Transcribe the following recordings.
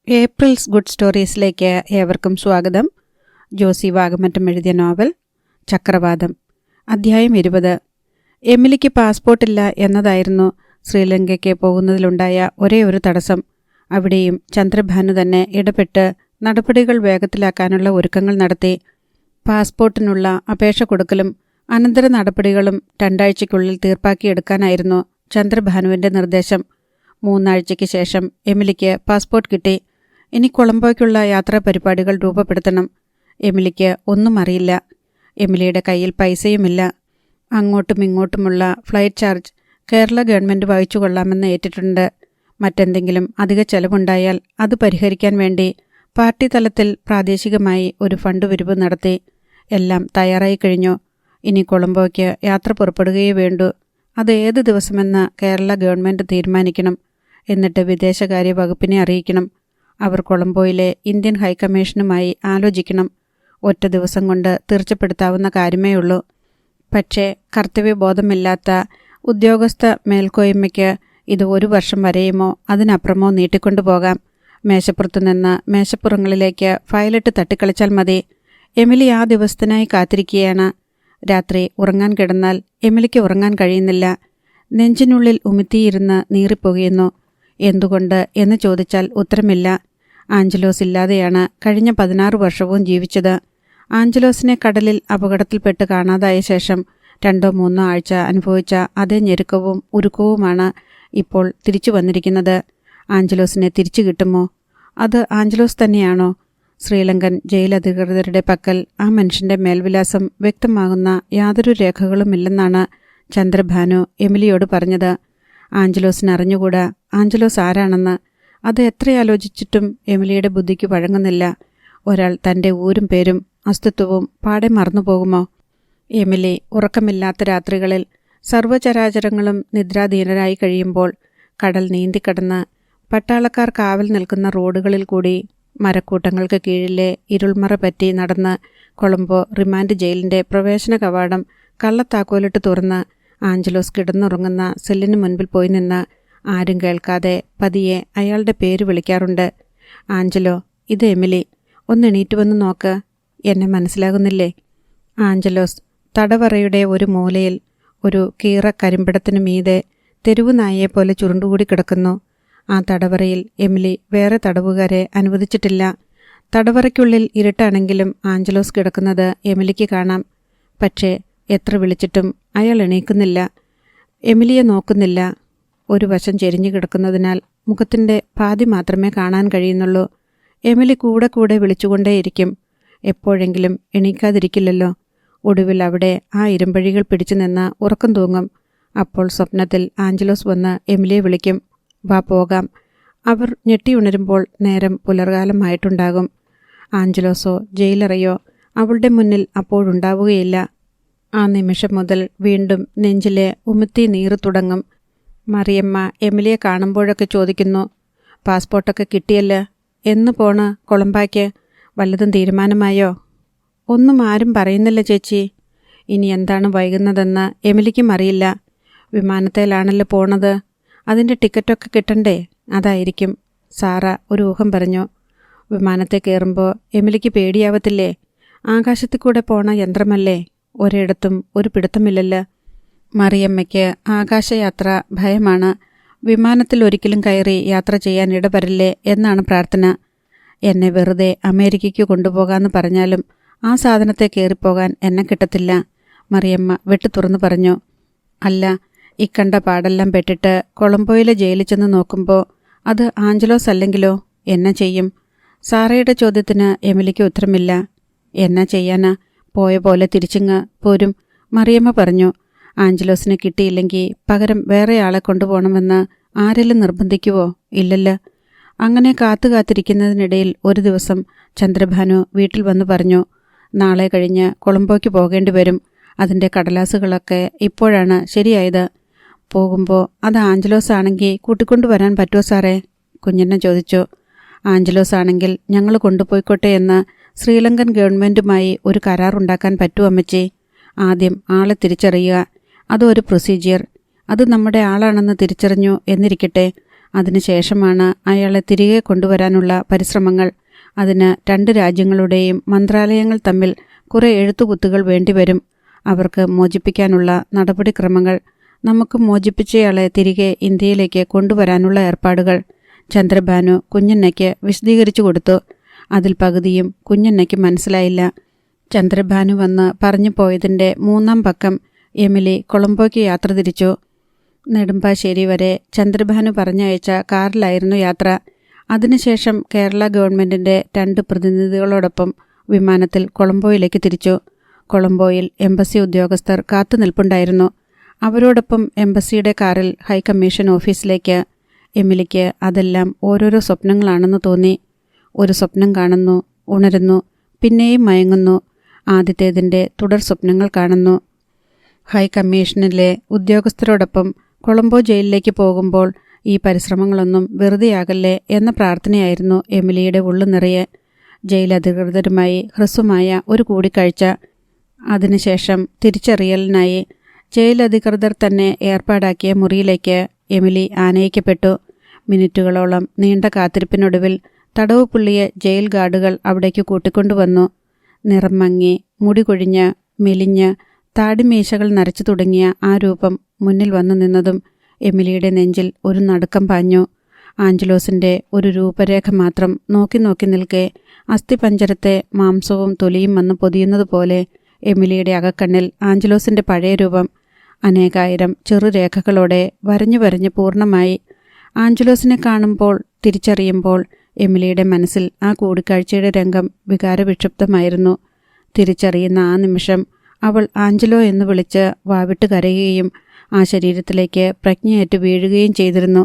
April's good സ്റ്റോറീസിലേക്ക് ഏവർക്കും സ്വാഗതം. ജോസി വാഗമറ്റം എഴുതിയ നോവൽ ചക്രവാതം. അധ്യായം 20. എമിലിക്ക് പാസ്പോർട്ടില്ല എന്നതായിരുന്നു ശ്രീലങ്കയ്ക്ക് പോകുന്നതിലുണ്ടായ ഒരേ ഒരു തടസ്സം. അവിടെയും ചന്ദ്രഭാനു തന്നെ ഇടപെട്ട് നടപടികൾ വേഗത്തിലാക്കാനുള്ള ഒരുക്കങ്ങൾ നടത്തി. പാസ്പോർട്ടിനുള്ള അപേക്ഷ കൊടുക്കലും അനന്തര നടപടികളും 2 ആഴ്ചയ്ക്കുള്ളിൽ തീർപ്പാക്കിയെടുക്കാനായിരുന്നു ചന്ദ്രഭാനുവിൻ്റെ നിർദ്ദേശം. 3 ആഴ്ചയ്ക്ക് ശേഷം എമിലിക്ക് പാസ്പോർട്ട് കിട്ടി. ഇനി കൊളംബോയ്ക്കുള്ള യാത്രാ പരിപാടികൾ രൂപപ്പെടുത്തണം. എമിലിക്ക് ഒന്നും അറിയില്ല. എമിലിയുടെ കയ്യിൽ പൈസയുമില്ല. അങ്ങോട്ടും ഇങ്ങോട്ടുമുള്ള ഫ്ലൈറ്റ് ചാർജ് കേരള ഗവൺമെൻറ് വഹിച്ചു കൊള്ളാമെന്ന് ഏറ്റിട്ടുണ്ട്. മറ്റെന്തെങ്കിലും അധിക ചെലവുണ്ടായാൽ അത് പരിഹരിക്കാൻ വേണ്ടി പാർട്ടി തലത്തിൽ പ്രാദേശികമായി ഒരു ഫണ്ട് പിരിവ് നടത്തി. എല്ലാം തയ്യാറായി കഴിഞ്ഞു. ഇനി കൊളംബോയ്ക്ക് യാത്ര പുറപ്പെടുകയേ വേണ്ടൂ. അത് ഏത് ദിവസമെന്ന് കേരള ഗവൺമെൻറ് തീരുമാനിക്കണം. എന്നിട്ട് വിദേശകാര്യ വകുപ്പിനെ അറിയിക്കണം. അവർ കൊളംബോയിലെ ഇന്ത്യൻ ഹൈക്കമ്മീഷനുമായി ആലോചിക്കണം. ഒറ്റ ദിവസം കൊണ്ട് തീർച്ചപ്പെടുത്താവുന്ന കാര്യമേ ഉള്ളൂ. പക്ഷേ കർത്തവ്യബോധമില്ലാത്ത ഉദ്യോഗസ്ഥ മേൽക്കോയ്മയ്ക്ക് ഇത് 1 വർഷം വരെയുമോ അതിനപ്പുറമോ നീട്ടിക്കൊണ്ടുപോകാം. മേശപ്പുറത്തു നിന്ന് മേശപ്പുറങ്ങളിലേക്ക് ഫയലിട്ട് തട്ടിക്കളിച്ചാൽ മതി. എമിലി ആ ദിവസത്തിനായി കാത്തിരിക്കുകയാണ്. രാത്രി ഉറങ്ങാൻ കിടന്നാൽ എമിലിക്ക് ഉറങ്ങാൻ കഴിയുന്നില്ല. നെഞ്ചിനുള്ളിൽ ഉമിത്തിയിരുന്ന് നീറിപ്പോകുന്നു. എന്തുകൊണ്ട് എന്ന് ചോദിച്ചാൽ ഉത്തരമില്ല. ആഞ്ചലോസ് ഇല്ലാതെയാണ് കഴിഞ്ഞ 16 വർഷവും ജീവിച്ചത്. ആഞ്ചലോസിനെ കടലിൽ അപകടത്തിൽപ്പെട്ട് കാണാതായ ശേഷം 2-3 ആഴ്ച അനുഭവിച്ച അതേ ഞെരുക്കവും ഉരുക്കവുമാണ് ഇപ്പോൾ തിരിച്ചു വന്നിരിക്കുന്നത്. ആഞ്ചലോസിനെ തിരിച്ചു കിട്ടുമോ? അത് ആഞ്ചലോസ് തന്നെയാണോ? ശ്രീലങ്കൻ ജയിലധികൃതരുടെ പക്കൽ ആ മനുഷ്യൻ്റെ മേൽവിലാസം വ്യക്തമാകുന്ന യാതൊരു രേഖകളുമില്ലെന്നാണ് ചന്ദ്രഭാനു എമിലിയോട് പറഞ്ഞത്. ആഞ്ചലോസിന് അറിഞ്ഞുകൂടാ ആഞ്ചലോസ് ആരാണെന്ന്. അത് എത്രയാലോചിച്ചിട്ടും എമിലിയുടെ ബുദ്ധിക്ക് വഴങ്ങുന്നില്ല. ഒരാൾ തൻ്റെ ഊരും പേരും അസ്തിത്വവും പാടെ മറന്നുപോകുമോ? എമിലി ഉറക്കമില്ലാത്ത രാത്രികളിൽ സർവ്വചരാചരങ്ങളും നിദ്രാധീനരായി കഴിയുമ്പോൾ കടൽ നീന്തിക്കടന്ന് പട്ടാളക്കാർ കാവൽ നിൽക്കുന്ന റോഡുകളിൽ കൂടി മരക്കൂട്ടങ്ങൾക്ക് കീഴിലെ ഇരുൾമറ പറ്റി നടന്ന് കൊളംബോ റിമാൻഡ് ജയിലിൻ്റെ പ്രവേശന കവാടം കള്ളത്താക്കോലിട്ട് തുറന്ന് ആഞ്ചലോസ് കിടന്നുറങ്ങുന്ന സെല്ലിന് മുൻപിൽ പോയി നിന്ന് ആരും കേൾക്കാതെ പതിയെ അയാളുടെ പേര് വിളിക്കാറുണ്ട്. ആഞ്ചലോ, ഇത് എമിലി. ഒന്ന് എണീറ്റ് വന്ന് നോക്ക്. എന്നെ മനസ്സിലാകുന്നില്ലേ? ആഞ്ചലോസ് തടവറയുടെ ഒരു മൂലയിൽ ഒരു കീറ കരിമ്പിടത്തിനു മീതെ തെരുവു നായയെപ്പോലെ ചുരുണ്ടുകൂടി കിടക്കുന്നു. ആ തടവറയിൽ എമിലി വേറെ തടവുകാരെ അനുവദിച്ചിട്ടില്ല. തടവറയ്ക്കുള്ളിൽ ഇരുട്ടാണെങ്കിലും ആഞ്ചലോസ് കിടക്കുന്നത് എമിലിക്ക് കാണാം. പക്ഷേ എത്ര വിളിച്ചിട്ടും അയാൾ എണീക്കുന്നില്ല. എമിലിയെ നോക്കുന്നില്ല. ഒരു വശം ചെരിഞ്ഞു കിടക്കുന്നതിനാൽ മുഖത്തിൻ്റെ പാതി മാത്രമേ കാണാൻ കഴിയുന്നുള്ളൂ. എമിലി കൂടെ കൂടെ വിളിച്ചുകൊണ്ടേയിരിക്കും. എപ്പോഴെങ്കിലും എണീക്കാതിരിക്കില്ലല്ലോ. ഒടുവിൽ അവിടെ ആ ഇരുമ്പഴികൾ പിടിച്ചു നിന്ന് ഉറക്കം തൂങ്ങും. അപ്പോൾ സ്വപ്നത്തിൽ ആഞ്ചലോസ് വന്ന് എമിലിയെ വിളിക്കും. വാ പോകാം. അവർ ഞെട്ടിയുണരുമ്പോൾ നേരം പുലർകാലമായിട്ടുണ്ടാകും. ആഞ്ചലോസോ ജയിലറയോ അവളുടെ മുന്നിൽ അപ്പോഴുണ്ടാവുകയില്ല. ആ നിമിഷം മുതൽ വീണ്ടും നെഞ്ചിലെ ഉമിത്തി നീറ് തുടങ്ങും. മറിയമ്മ എമിലിയെ കാണുമ്പോഴൊക്കെ ചോദിക്കുന്നു, പാസ്പോർട്ടൊക്കെ കിട്ടിയല്ലോ, എന്ന് പോണ് കൊളംബോയ്ക്ക്? വല്ലതും തീരുമാനമായോ? ഒന്നും ആരും പറയുന്നില്ല ചേച്ചി. ഇനി എന്താണ് വൈകുന്നതെന്ന് എമിലിക്കും അറിയില്ല. വിമാനത്തിലാണല്ലോ പോണത്. അതിൻ്റെ ടിക്കറ്റൊക്കെ കിട്ടണ്ടേ? അതായിരിക്കും. സാറ ഒരു ഊഹം പറഞ്ഞു. വിമാനത്തെ കയറുമ്പോൾ എമിലിക്ക് പേടിയാവത്തില്ലേ? ആകാശത്തിൽ കൂടെ പോണ യന്ത്രമല്ലേ. ഒരിടത്തും ഒരു പിടുത്തമില്ലല്ലോ. മറിയമ്മയ്ക്ക് ആകാശയാത്ര ഭയമാണ്. വിമാനത്തിൽ ഒരിക്കലും കയറി യാത്ര ചെയ്യാൻ ഇടവരില്ലേ എന്നാണ് പ്രാർത്ഥന. എന്നെ വെറുതെ അമേരിക്കയ്ക്ക് കൊണ്ടുപോകാമെന്ന് പറഞ്ഞാലും ആ സാധനത്തെ കയറിപ്പോകാൻ എന്നെ കിട്ടത്തില്ല, മറിയമ്മ വെട്ടി തുറന്നു പറഞ്ഞു. അല്ല, ഇക്കണ്ട പാടെല്ലാം പെട്ടിട്ട് കൊളംബോയിലെ ജയിലിൽ ചെന്ന് നോക്കുമ്പോൾ അത് ആഞ്ചലോസ് അല്ലെങ്കിലോ? എന്നാ ചെയ്യും? സാറയുടെ ചോദ്യത്തിന് എമിലിക്ക് ഉത്തരമില്ല. എന്നാ ചെയ്യാനാ? പോയ പോലെ തിരിച്ചിങ്ങ് പോരും, മറിയമ്മ പറഞ്ഞു. ആഞ്ചലോസിനെ കിട്ടിയില്ലെങ്കിൽ പകരം വേറെ ആളെ കൊണ്ടുപോകണമെന്ന് ആരെങ്കിലും നിർബന്ധിക്കുവോ? ഇല്ലല്ലോ. അങ്ങനെ കാത്തിരിക്കുന്നതിനിടയിൽ ഒരു ദിവസം ചന്ദ്രഭാനു വീട്ടിൽ വന്നു പറഞ്ഞു, നാളെ കഴിഞ്ഞ് കൊളംബോയ്ക്ക് പോകേണ്ടി വരും. അതിൻ്റെ കടലാസുകളൊക്കെ ഇപ്പോഴാണ് ശരിയായത്. പോകുമ്പോൾ അത് ആഞ്ചലോസ് ആണെങ്കിൽ കൂട്ടിക്കൊണ്ടുവരാൻ പറ്റുമോ സാറേ? കുഞ്ഞണ്ണൻ ചോദിച്ചു. ആഞ്ചലോസ് ആണെങ്കിൽ ഞങ്ങൾ കൊണ്ടുപോയിക്കോട്ടെ എന്ന് ശ്രീലങ്കൻ ഗവൺമെൻറ്റുമായി ഒരു കരാറുണ്ടാക്കാൻ പറ്റുമോ അമ്മച്ചി? ആദ്യം ആളെ തിരിച്ചറിയുക. അതൊരു പ്രൊസീജിയർ. അത് നമ്മുടെ ആളാണെന്ന് തിരിച്ചറിഞ്ഞു എന്നിരിക്കട്ടെ. അതിനുശേഷമാണ് അയാളെ തിരികെ കൊണ്ടുവരാനുള്ള പരിശ്രമങ്ങൾ. അതിന് 2 രാജ്യങ്ങളുടെയും മന്ത്രാലയങ്ങൾ തമ്മിൽ കുറേ എഴുത്തുകുത്തുകൾ വേണ്ടിവരും. അവർക്ക് മോചിപ്പിക്കാനുള്ള നടപടിക്രമങ്ങൾ, നമുക്ക് മോചിപ്പിച്ചയാളെ തിരികെ ഇന്ത്യയിലേക്ക് കൊണ്ടുവരാനുള്ള ഏർപ്പാടുകൾ ചന്ദ്രഭാനു കുഞ്ഞന്നയ്ക്ക് വിശദീകരിച്ചു കൊടുത്തു. അതിൽ പകുതിയും കുഞ്ഞന്നയ്ക്ക് മനസ്സിലായില്ല. ചന്ദ്രഭാനു വന്ന് പറഞ്ഞു പോയതിൻ്റെ 3-ാം പക്കം എമിലി കൊളംബോയ്ക്ക് യാത്ര തിരിച്ചു. നെടുമ്പാശ്ശേരി വരെ ചന്ദ്രഭാനു പറഞ്ഞയച്ച കാറിലായിരുന്നു യാത്ര. അതിനുശേഷം കേരള ഗവൺമെൻറ്റിൻ്റെ 2 പ്രതിനിധികളോടൊപ്പം വിമാനത്തിൽ കൊളംബോയിലേക്ക് തിരിച്ചു. കൊളംബോയിൽ എംബസി ഉദ്യോഗസ്ഥർ കാത്തുനിൽപ്പുണ്ടായിരുന്നു. അവരോടൊപ്പം എംബസിയുടെ കാറിൽ ഹൈക്കമ്മീഷൻ ഓഫീസിലേക്ക്. എമിലിക്ക് അതെല്ലാം ഓരോരോ സ്വപ്നങ്ങളാണെന്ന് തോന്നി. ഒരു സ്വപ്നം കാണുന്നു, ഉണരുന്നു, പിന്നെയും മയങ്ങുന്നു. ആദ്യത്തേതിൻ്റെ തുടർ സ്വപ്നങ്ങൾ കാണുന്നു. ഹൈക്കമ്മീഷനിലെ ഉദ്യോഗസ്ഥരോടൊപ്പം കൊളംബോ ജയിലിലേക്ക് പോകുമ്പോൾ ഈ പരിശ്രമങ്ങളൊന്നും വെറുതെയാകല്ലേ എന്ന പ്രാർത്ഥനയായിരുന്നു എമിലിയുടെ ഉള്ളു നിറയെ. ജയിലധികൃതരുമായി ഹ്രസ്വമായ ഒരു കൂടിക്കാഴ്ച. അതിനുശേഷം തിരിച്ചറിയലിനായി ജയിലധികൃതർ തന്നെ ഏർപ്പാടാക്കിയ മുറിയിലേക്ക് എമിലി ആനയിക്കപ്പെട്ടു. മിനിറ്റുകളോളം നീണ്ട കാത്തിരിപ്പിനൊടുവിൽ തടവ് പുള്ളിയ ജയിൽ ഗാർഡുകൾ അവിടേക്ക് കൂട്ടിക്കൊണ്ടുവന്നു. നിറം മങ്ങി, മുടി കൊഴിഞ്ഞ്, മെലിഞ്ഞ്, താടിമീശകൾ നരച്ചു തുടങ്ങിയ ആ രൂപം മുന്നിൽ വന്നു നിന്നതും എമിലിയുടെ നെഞ്ചിൽ ഒരു നടുക്കം പാഞ്ഞു. ആഞ്ചലോസിൻ്റെ ഒരു രൂപരേഖ മാത്രം നോക്കി നോക്കി നിൽക്കെ അസ്ഥിപഞ്ജരത്തെ മാംസവും തൊലിയും വന്ന് പൊതിയുന്നതുപോലെ എമിലിയുടെ അകക്കണ്ണിൽ ആഞ്ചലോസിൻ്റെ പഴയ രൂപം അനേകായിരം ചെറുരേഖകളോടെ വരഞ്ഞു വരഞ്ഞ് പൂർണ്ണമായി. ആഞ്ചലോസിനെ കാണുമ്പോൾ, തിരിച്ചറിയുമ്പോൾ എമിലിയുടെ മനസ്സിൽ ആ കൂടിക്കാഴ്ചയുടെ രംഗം വികാരവിക്ഷുബ്ധമായിരുന്നു. തിരിച്ചറിയുന്ന ആ നിമിഷം അവൾ ആഞ്ചലോ എന്ന് വിളിച്ച് വാവിട്ട് കരയുകയും ആ ശരീരത്തിലേക്ക് പ്രജ്ഞയേറ്റ് വീഴുകയും ചെയ്തിരുന്നു.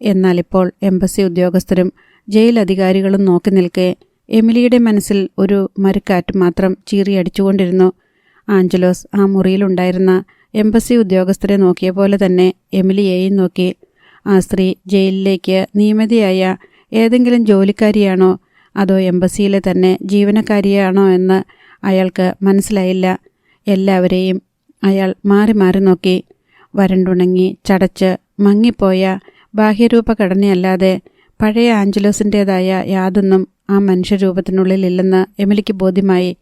എന്നാലിപ്പോൾ എംബസി ഉദ്യോഗസ്ഥരും ജയിലധികാരികളും നോക്കി നിൽക്കെ എമിലിയുടെ മനസ്സിൽ ഒരു മരുക്കാറ്റ് മാത്രം ചീറിയടിച്ചുകൊണ്ടിരുന്നു. ആഞ്ചലോസ് ആ മുറിയിലുണ്ടായിരുന്ന എംബസി ഉദ്യോഗസ്ഥരെ നോക്കിയ പോലെ തന്നെ എമിലിയെയും നോക്കി. ആ സ്ത്രീ ജയിലിലേക്ക് നിയമിതയായ ഏതെങ്കിലും ജോലിക്കാരിയാണോ അതോ എംബസിയിലെ തന്നെ ജീവനക്കാരിയാണോ എന്ന് അയാൾക്ക് മനസ്സിലായില്ല. എല്ലാവരെയും അയാൾ മാറി മാറി നോക്കി. വരണ്ടുണങ്ങി, ചടച്ച്, മങ്ങിപ്പോയ ബാഹ്യരൂപഘടനയല്ലാതെ പഴയ ആഞ്ചലോസിൻ്റേതായ യാതൊന്നും ആ മനുഷ്യരൂപത്തിനുള്ളിലില്ലെന്ന് എമിലിക്ക് ബോധ്യമായി.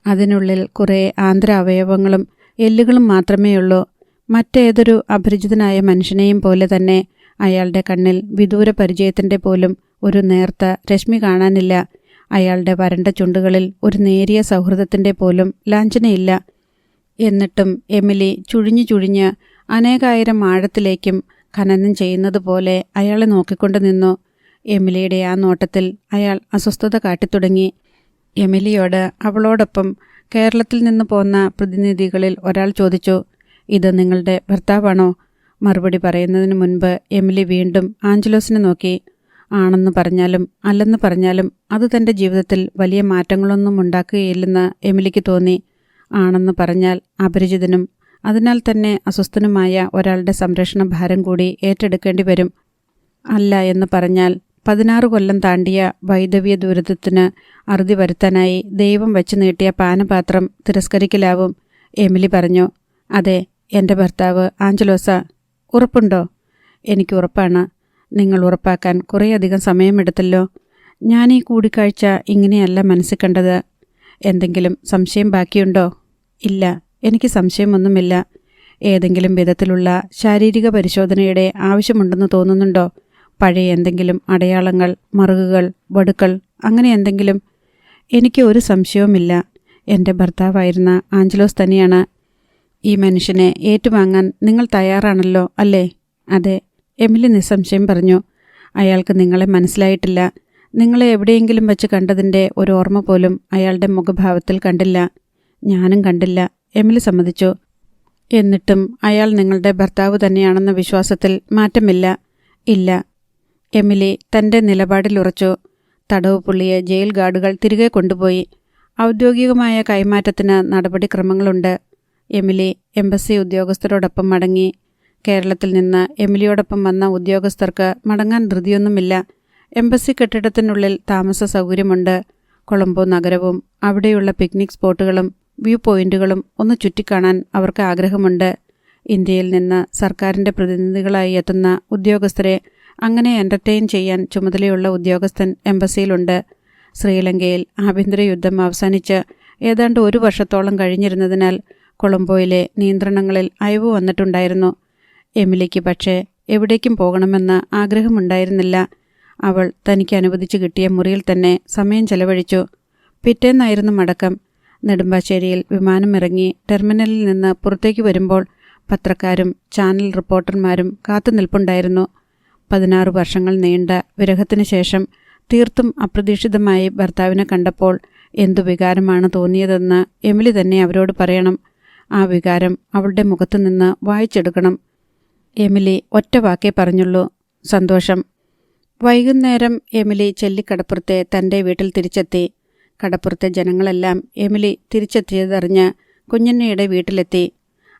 അതിനുള്ളിൽ കുറേ ആന്തര അവയവങ്ങളും എല്ലുകളും മാത്രമേയുള്ളൂ. മറ്റേതൊരു അപരിചിതനായ മനുഷ്യനെയും പോലെ തന്നെ അയാളുടെ കണ്ണിൽ വിദൂര പരിചയത്തിൻ്റെ പോലും ഒരു നേർത്ത രശ്മി കാണാനില്ല. അയാളുടെ വരണ്ട ചുണ്ടുകളിൽ ഒരു നേരിയ സൗഹൃദത്തിൻ്റെ പോലും ലാഞ്ചനയില്ല. എന്നിട്ടും എമിലി ചുഴിഞ്ഞു ചുഴിഞ്ഞ് അനേകായിരം ആഴത്തിലേക്കും ഖനനം ചെയ്യുന്നത് പോലെ അയാളെ നോക്കിക്കൊണ്ട് നിന്നു. എമിലിയുടെ ആ നോട്ടത്തിൽ അയാൾ അസ്വസ്ഥത കാട്ടിത്തുടങ്ങി. എമിലിയോട് അവളോടൊപ്പം കേരളത്തിൽ നിന്ന് പോന്ന പ്രതിനിധികളിൽ ഒരാൾ ചോദിച്ചു, "ഇത് നിങ്ങളുടെ ഭർത്താവാണോ?" മറുപടി പറയുന്നതിന് മുൻപ് എമിലി വീണ്ടും ആഞ്ചലോസിനെ നോക്കി. ആണെന്ന് പറഞ്ഞാലും അല്ലെന്ന് പറഞ്ഞാലും അത് തൻ്റെ ജീവിതത്തിൽ വലിയ മാറ്റങ്ങളൊന്നും ഉണ്ടാക്കുകയില്ലെന്ന് എമിലിക്ക് തോന്നി. ആണെന്ന് പറഞ്ഞാൽ അപരിചിതനും അതിനാൽ തന്നെ അസ്വസ്ഥനുമായ ഒരാളുടെ സംരക്ഷണ ഭാരം കൂടി ഏറ്റെടുക്കേണ്ടി വരും. അല്ല എന്ന് പറഞ്ഞാൽ 16 കൊല്ലം താണ്ടിയ വൈദവ്യ ദുരിതത്തിന് അറുതി വരുത്താനായി ദൈവം വെച്ച് നീട്ടിയ പാനപാത്രം തിരസ്കരിക്കലാവും. എമിലി പറഞ്ഞു. "അതെ, എൻ്റെ ഭർത്താവ് ആഞ്ചലോസാ." "ഉറപ്പുണ്ടോ?" "എനിക്ക് ഉറപ്പാണ്." "നിങ്ങൾ ഉറപ്പാക്കാൻ കുറേയധികം സമയമെടുത്തല്ലോ." "ഞാൻ ഈ കൂടിക്കാഴ്ച ഇങ്ങനെയല്ല മനസ്സിൽ കണ്ടത്." "എന്തെങ്കിലും സംശയം ബാക്കിയുണ്ടോ?" "ഇല്ല, എനിക്ക് സംശയമൊന്നുമില്ല." "ഏതെങ്കിലും വിധത്തിലുള്ള ശാരീരിക പരിശോധനയുടെ ആവശ്യമുണ്ടെന്ന് തോന്നുന്നുണ്ടോ? പഴയ എന്തെങ്കിലും അടയാളങ്ങൾ, മറുകുകൾ, വടുക്കൾ, അങ്ങനെ എന്തെങ്കിലും?" "എനിക്ക് ഒരു സംശയവുമില്ല. എൻ്റെ ഭർത്താവായിരുന്ന ആഞ്ചലോസ് തന്നെയാണ്." "ഈ മനുഷ്യനെ ഏറ്റുവാങ്ങാൻ നിങ്ങൾ തയ്യാറാണല്ലോ, അല്ലേ?" "അതെ," എമിലി നിസ്സംശയം പറഞ്ഞു. "അയാൾക്ക് നിങ്ങളെ മനസ്സിലായിട്ടില്ല. നിങ്ങളെ എവിടെയെങ്കിലും വെച്ച് കണ്ടതിൻ്റെ ഒരു ഓർമ്മ പോലും അയാളുടെ മുഖഭാവത്തിൽ കണ്ടില്ല." "ഞാനും കണ്ടില്ല," എമിലി സമ്മതിച്ചു. "എന്നിട്ടും അയാൾ നിങ്ങളുടെ ഭർത്താവ് തന്നെയാണെന്ന വിശ്വാസത്തിൽ മാറ്റമില്ല?" "ഇല്ല." എമിലി തൻ്റെ നിലപാടിലുറച്ചു. തടവ് പുള്ളിയെ ജയിൽ ഗാർഡുകൾ തിരികെ കൊണ്ടുപോയി. ഔദ്യോഗികമായ കൈമാറ്റത്തിന് നടപടിക്രമങ്ങളുണ്ട്. എമിലി എംബസി ഉദ്യോഗസ്ഥരോടൊപ്പം മടങ്ങി. കേരളത്തിൽ നിന്ന് എമിലിയോടൊപ്പം വന്ന ഉദ്യോഗസ്ഥർക്ക് മടങ്ങാൻ ധൃതിയൊന്നുമില്ല. എംബസി കെട്ടിടത്തിനുള്ളിൽ താമസ സൗകര്യമുണ്ട്. കൊളംബോ നഗരവും അവിടെയുള്ള പിക്നിക് സ്പോട്ടുകളും വ്യൂ പോയിന്റുകളും ഒന്ന് ചുറ്റിക്കാണാൻ അവർക്ക് ആഗ്രഹമുണ്ട്. ഇന്ത്യയിൽ നിന്ന് സർക്കാരിൻ്റെ പ്രതിനിധികളായി എത്തുന്ന ഉദ്യോഗസ്ഥരെ അങ്ങനെ എൻ്റർടൈൻ ചെയ്യാൻ ചുമതലയുള്ള ഉദ്യോഗസ്ഥൻ എംബസിയിലുണ്ട്. ശ്രീലങ്കയിൽ ആഭ്യന്തര യുദ്ധം അവസാനിച്ച് ഏതാണ്ട് 1 വർഷത്തോളം കഴിഞ്ഞിരുന്നതിനാൽ കൊളംബോയിലെ നിയന്ത്രണങ്ങളിൽ അയവ് വന്നിട്ടുണ്ടായിരുന്നു. എമിലിക്ക് പക്ഷേ എവിടേക്കും പോകണമെന്ന് ആഗ്രഹമുണ്ടായിരുന്നില്ല. അവൾ തനിക്ക് അനുവദിച്ചു കിട്ടിയ മുറിയിൽ തന്നെ സമയം ചെലവഴിച്ചു. പിറ്റേന്നായിരുന്നു മടക്കം. നെടുമ്പാശ്ശേരിയിൽ വിമാനമിറങ്ങി ടെർമിനലിൽ നിന്ന് പുറത്തേക്ക് വരുമ്പോൾ പത്രക്കാരും ചാനൽ റിപ്പോർട്ടർമാരും കാത്തുനിൽപ്പുണ്ടായിരുന്നു. 16 വർഷങ്ങൾ നീണ്ട വിരഹത്തിന് ശേഷം തീർത്തും അപ്രതീക്ഷിതമായി ഭർത്താവിനെ കണ്ടപ്പോൾ എന്തു വികാരമാണ് തോന്നിയതെന്ന് എമിലി തന്നെ അവരോട് പറയണം. ആ വികാരം അവളുടെ മുഖത്തു നിന്ന് വായിച്ചെടുക്കണം. എമിലി ഒറ്റ വാക്കേ പറഞ്ഞുള്ളൂ: സന്തോഷം. വൈകുന്നേരം എമിലി ചെല്ലിക്കടപ്പുറത്തെ തൻ്റെ വീട്ടിൽ തിരിച്ചെത്തി. കടപ്പുറത്തെ ജനങ്ങളെല്ലാം എമിലി തിരിച്ചെത്തിയതറിഞ്ഞ് കുഞ്ഞന്നയുടെ വീട്ടിലെത്തി.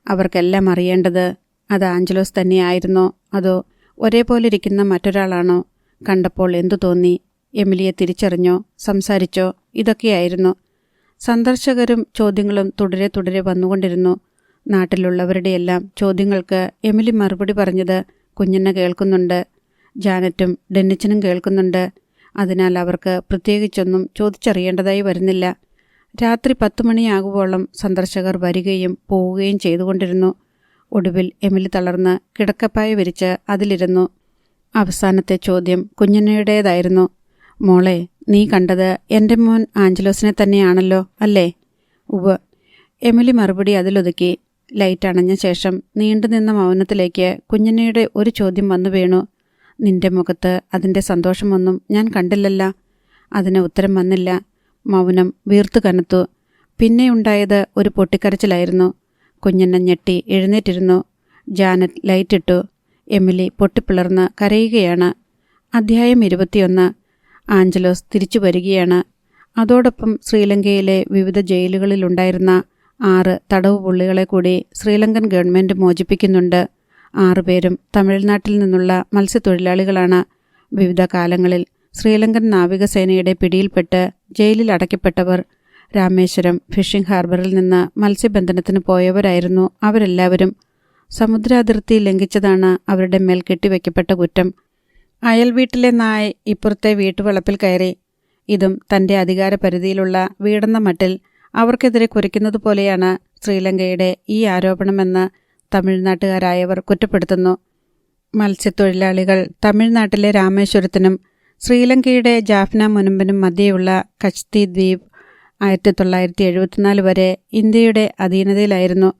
അവർക്കെല്ലാം അറിയേണ്ടത് അത് ആഞ്ചലോസ് തന്നെയായിരുന്നോ അതോ ഒരേപോലിരിക്കുന്ന മറ്റൊരാളാണോ? കണ്ടപ്പോൾ എന്തു തോന്നി? എമിലിയെ തിരിച്ചറിഞ്ഞോ? സംസാരിച്ചോ? ഇതൊക്കെയായിരുന്നു. സന്ദർശകരും ചോദ്യങ്ങളും തുടരെ തുടരെ വന്നുകൊണ്ടിരുന്നു. നാട്ടിലുള്ളവരുടെയെല്ലാം ചോദ്യങ്ങൾക്ക് എമിലി മറുപടി പറഞ്ഞത് കുഞ്ഞന്ന കേൾക്കുന്നുണ്ട്. ജാനറ്റും ഡെന്നിച്ചനും കേൾക്കുന്നുണ്ട്. അതിനാൽ അവർക്ക് പ്രത്യേകിച്ചൊന്നും ചോദിച്ചറിയേണ്ടതായി വരുന്നില്ല. രാത്രി 10 മണിയാകുവോളം സന്ദർശകർ വരികയും പോവുകയും ചെയ്തുകൊണ്ടിരുന്നു. ഒടുവിൽ എമിലി തളർന്ന് കിടക്കപ്പായ വിരിച്ച് അതിലിരുന്നു. അവസാനത്തെ ചോദ്യം കുഞ്ഞന്നയുടേതായിരുന്നു. മോളെ, നീ കണ്ടത് എൻ്റെ മോൻ ആഞ്ചലോസിനെ തന്നെയാണല്ലോ, അല്ലേ? ഉവ്വ്. എമിലി മറുപടി അതിലൊതുക്കി. ലൈറ്റ് അണഞ്ഞ ശേഷം നീണ്ടുനിന്ന മൗനത്തിലേക്ക് കുഞ്ഞന്നയുടെ ഒരു ചോദ്യം വന്നു വീണു. നിന്റെ മുഖത്ത് അതിൻ്റെ സന്തോഷമൊന്നും ഞാൻ കണ്ടില്ലല്ല. അതിന് ഉത്തരം വന്നില്ല. മൗനം വീർത്തു കനത്തു. പിന്നെയുണ്ടായത് ഒരു പൊട്ടിക്കരച്ചിലായിരുന്നു. കുഞ്ഞന്ന ഞെട്ടി എഴുന്നേറ്റിരുന്നു. ജാനറ്റ് ലൈറ്റിട്ടു. എമിലി പൊട്ടിപ്പിളർന്ന് കരയുകയാണ്. അധ്യായം 21. ആഞ്ചലോസ് തിരിച്ചു വരികയാണ്. അതോടൊപ്പം ശ്രീലങ്കയിലെ വിവിധ ജയിലുകളിലുണ്ടായിരുന്ന 6 തടവ് പുള്ളികളെ കൂടി ശ്രീലങ്കൻ ഗവൺമെൻറ് മോചിപ്പിക്കുന്നുണ്ട്. 6 പേരും തമിഴ്നാട്ടിൽ നിന്നുള്ള മത്സ്യത്തൊഴിലാളികളാണ്. വിവിധ കാലങ്ങളിൽ ശ്രീലങ്കൻ നാവികസേനയുടെ പിടിയിൽപ്പെട്ട് ജയിലിൽ അടയ്ക്കപ്പെട്ടവർ. രാമേശ്വരം ഫിഷിംഗ് ഹാർബറിൽ നിന്ന് മത്സ്യബന്ധനത്തിന് പോയവരായിരുന്നു അവരെല്ലാവരും. സമുദ്രാതിർത്തി ലംഘിച്ചതാണ് അവരുടെ മേൽ കെട്ടിവെക്കപ്പെട്ട കുറ്റം. അയൽ വീട്ടിലെ നായ ഇപ്പുറത്തെ വീട്ടുവളപ്പിൽ കയറി. ഇതും തൻ്റെ അധികാരപരിധിയിലുള്ള വീടെന്ന മട്ടിൽ അവർക്കെതിരെ കുറിക്കുന്നത് പോലെയാണ് ശ്രീലങ്കയുടെ ഈ ആരോപണമെന്ന് തമിഴ്നാട്ടുകാരായവർ കുറ്റപ്പെടുത്തുന്നു. മത്സ്യത്തൊഴിലാളികൾ തമിഴ്നാട്ടിലെ രാമേശ്വരത്തിനും ശ്രീലങ്കയുടെ ജാഫ്ന മുനമ്പിനും മധ്യേയുള്ള കച്ച്തി ദ്വീപ് 1974 വരെ ഇന്ത്യയുടെ അധീനതയിലായിരുന്നു.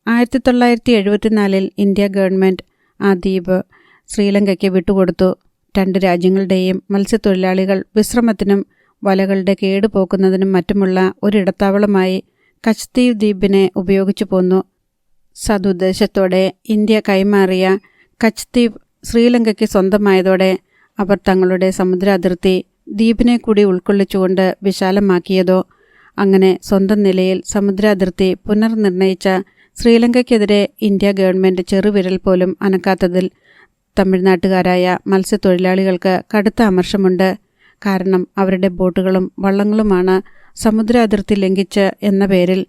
1974 ഇന്ത്യ ഗവൺമെൻറ് ആ ദ്വീപ് ശ്രീലങ്കയ്ക്ക് വിട്ടുകൊടുത്തു. 2 രാജ്യങ്ങളുടെയും മത്സ്യത്തൊഴിലാളികൾ വിശ്രമത്തിനും വലകളുടെ കേടുപോക്കുന്നതിനും മറ്റുമുള്ള ഒരിടത്താവളമായി കച്ച്തി ദ്വീപിനെ ഉപയോഗിച്ചു പോന്നു. സതുദ്ദേശത്തോടെ ഇന്ത്യ കൈമാറിയ കച്ച്തി ശ്രീലങ്കയ്ക്ക് സ്വന്തമായതോടെ അവർ തങ്ങളുടെ സമുദ്രാതിർത്തി ദ്വീപിനെ കൂടി ഉൾക്കൊള്ളിച്ചുകൊണ്ട് വിശാലമാക്കിയതോ. അങ്ങനെ സ്വന്തം നിലയിൽ സമുദ്രാതിർത്തി പുനർനിർണയിച്ച ശ്രീലങ്കയ്ക്കെതിരെ ഇന്ത്യ ഗവൺമെൻറ് ചെറുവിരൽ പോലും അനക്കാത്തതിൽ തമിഴ്നാട്ടുകാരായ മത്സ്യത്തൊഴിലാളികൾക്ക് കടുത്ത അമർഷമുണ്ട്. കാരണം അവരുടെ ബോട്ടുകളും വള്ളങ്ങളുമാണ് സമുദ്രാതിർത്തി ലംഘിച്ച് എന്ന പേരിൽ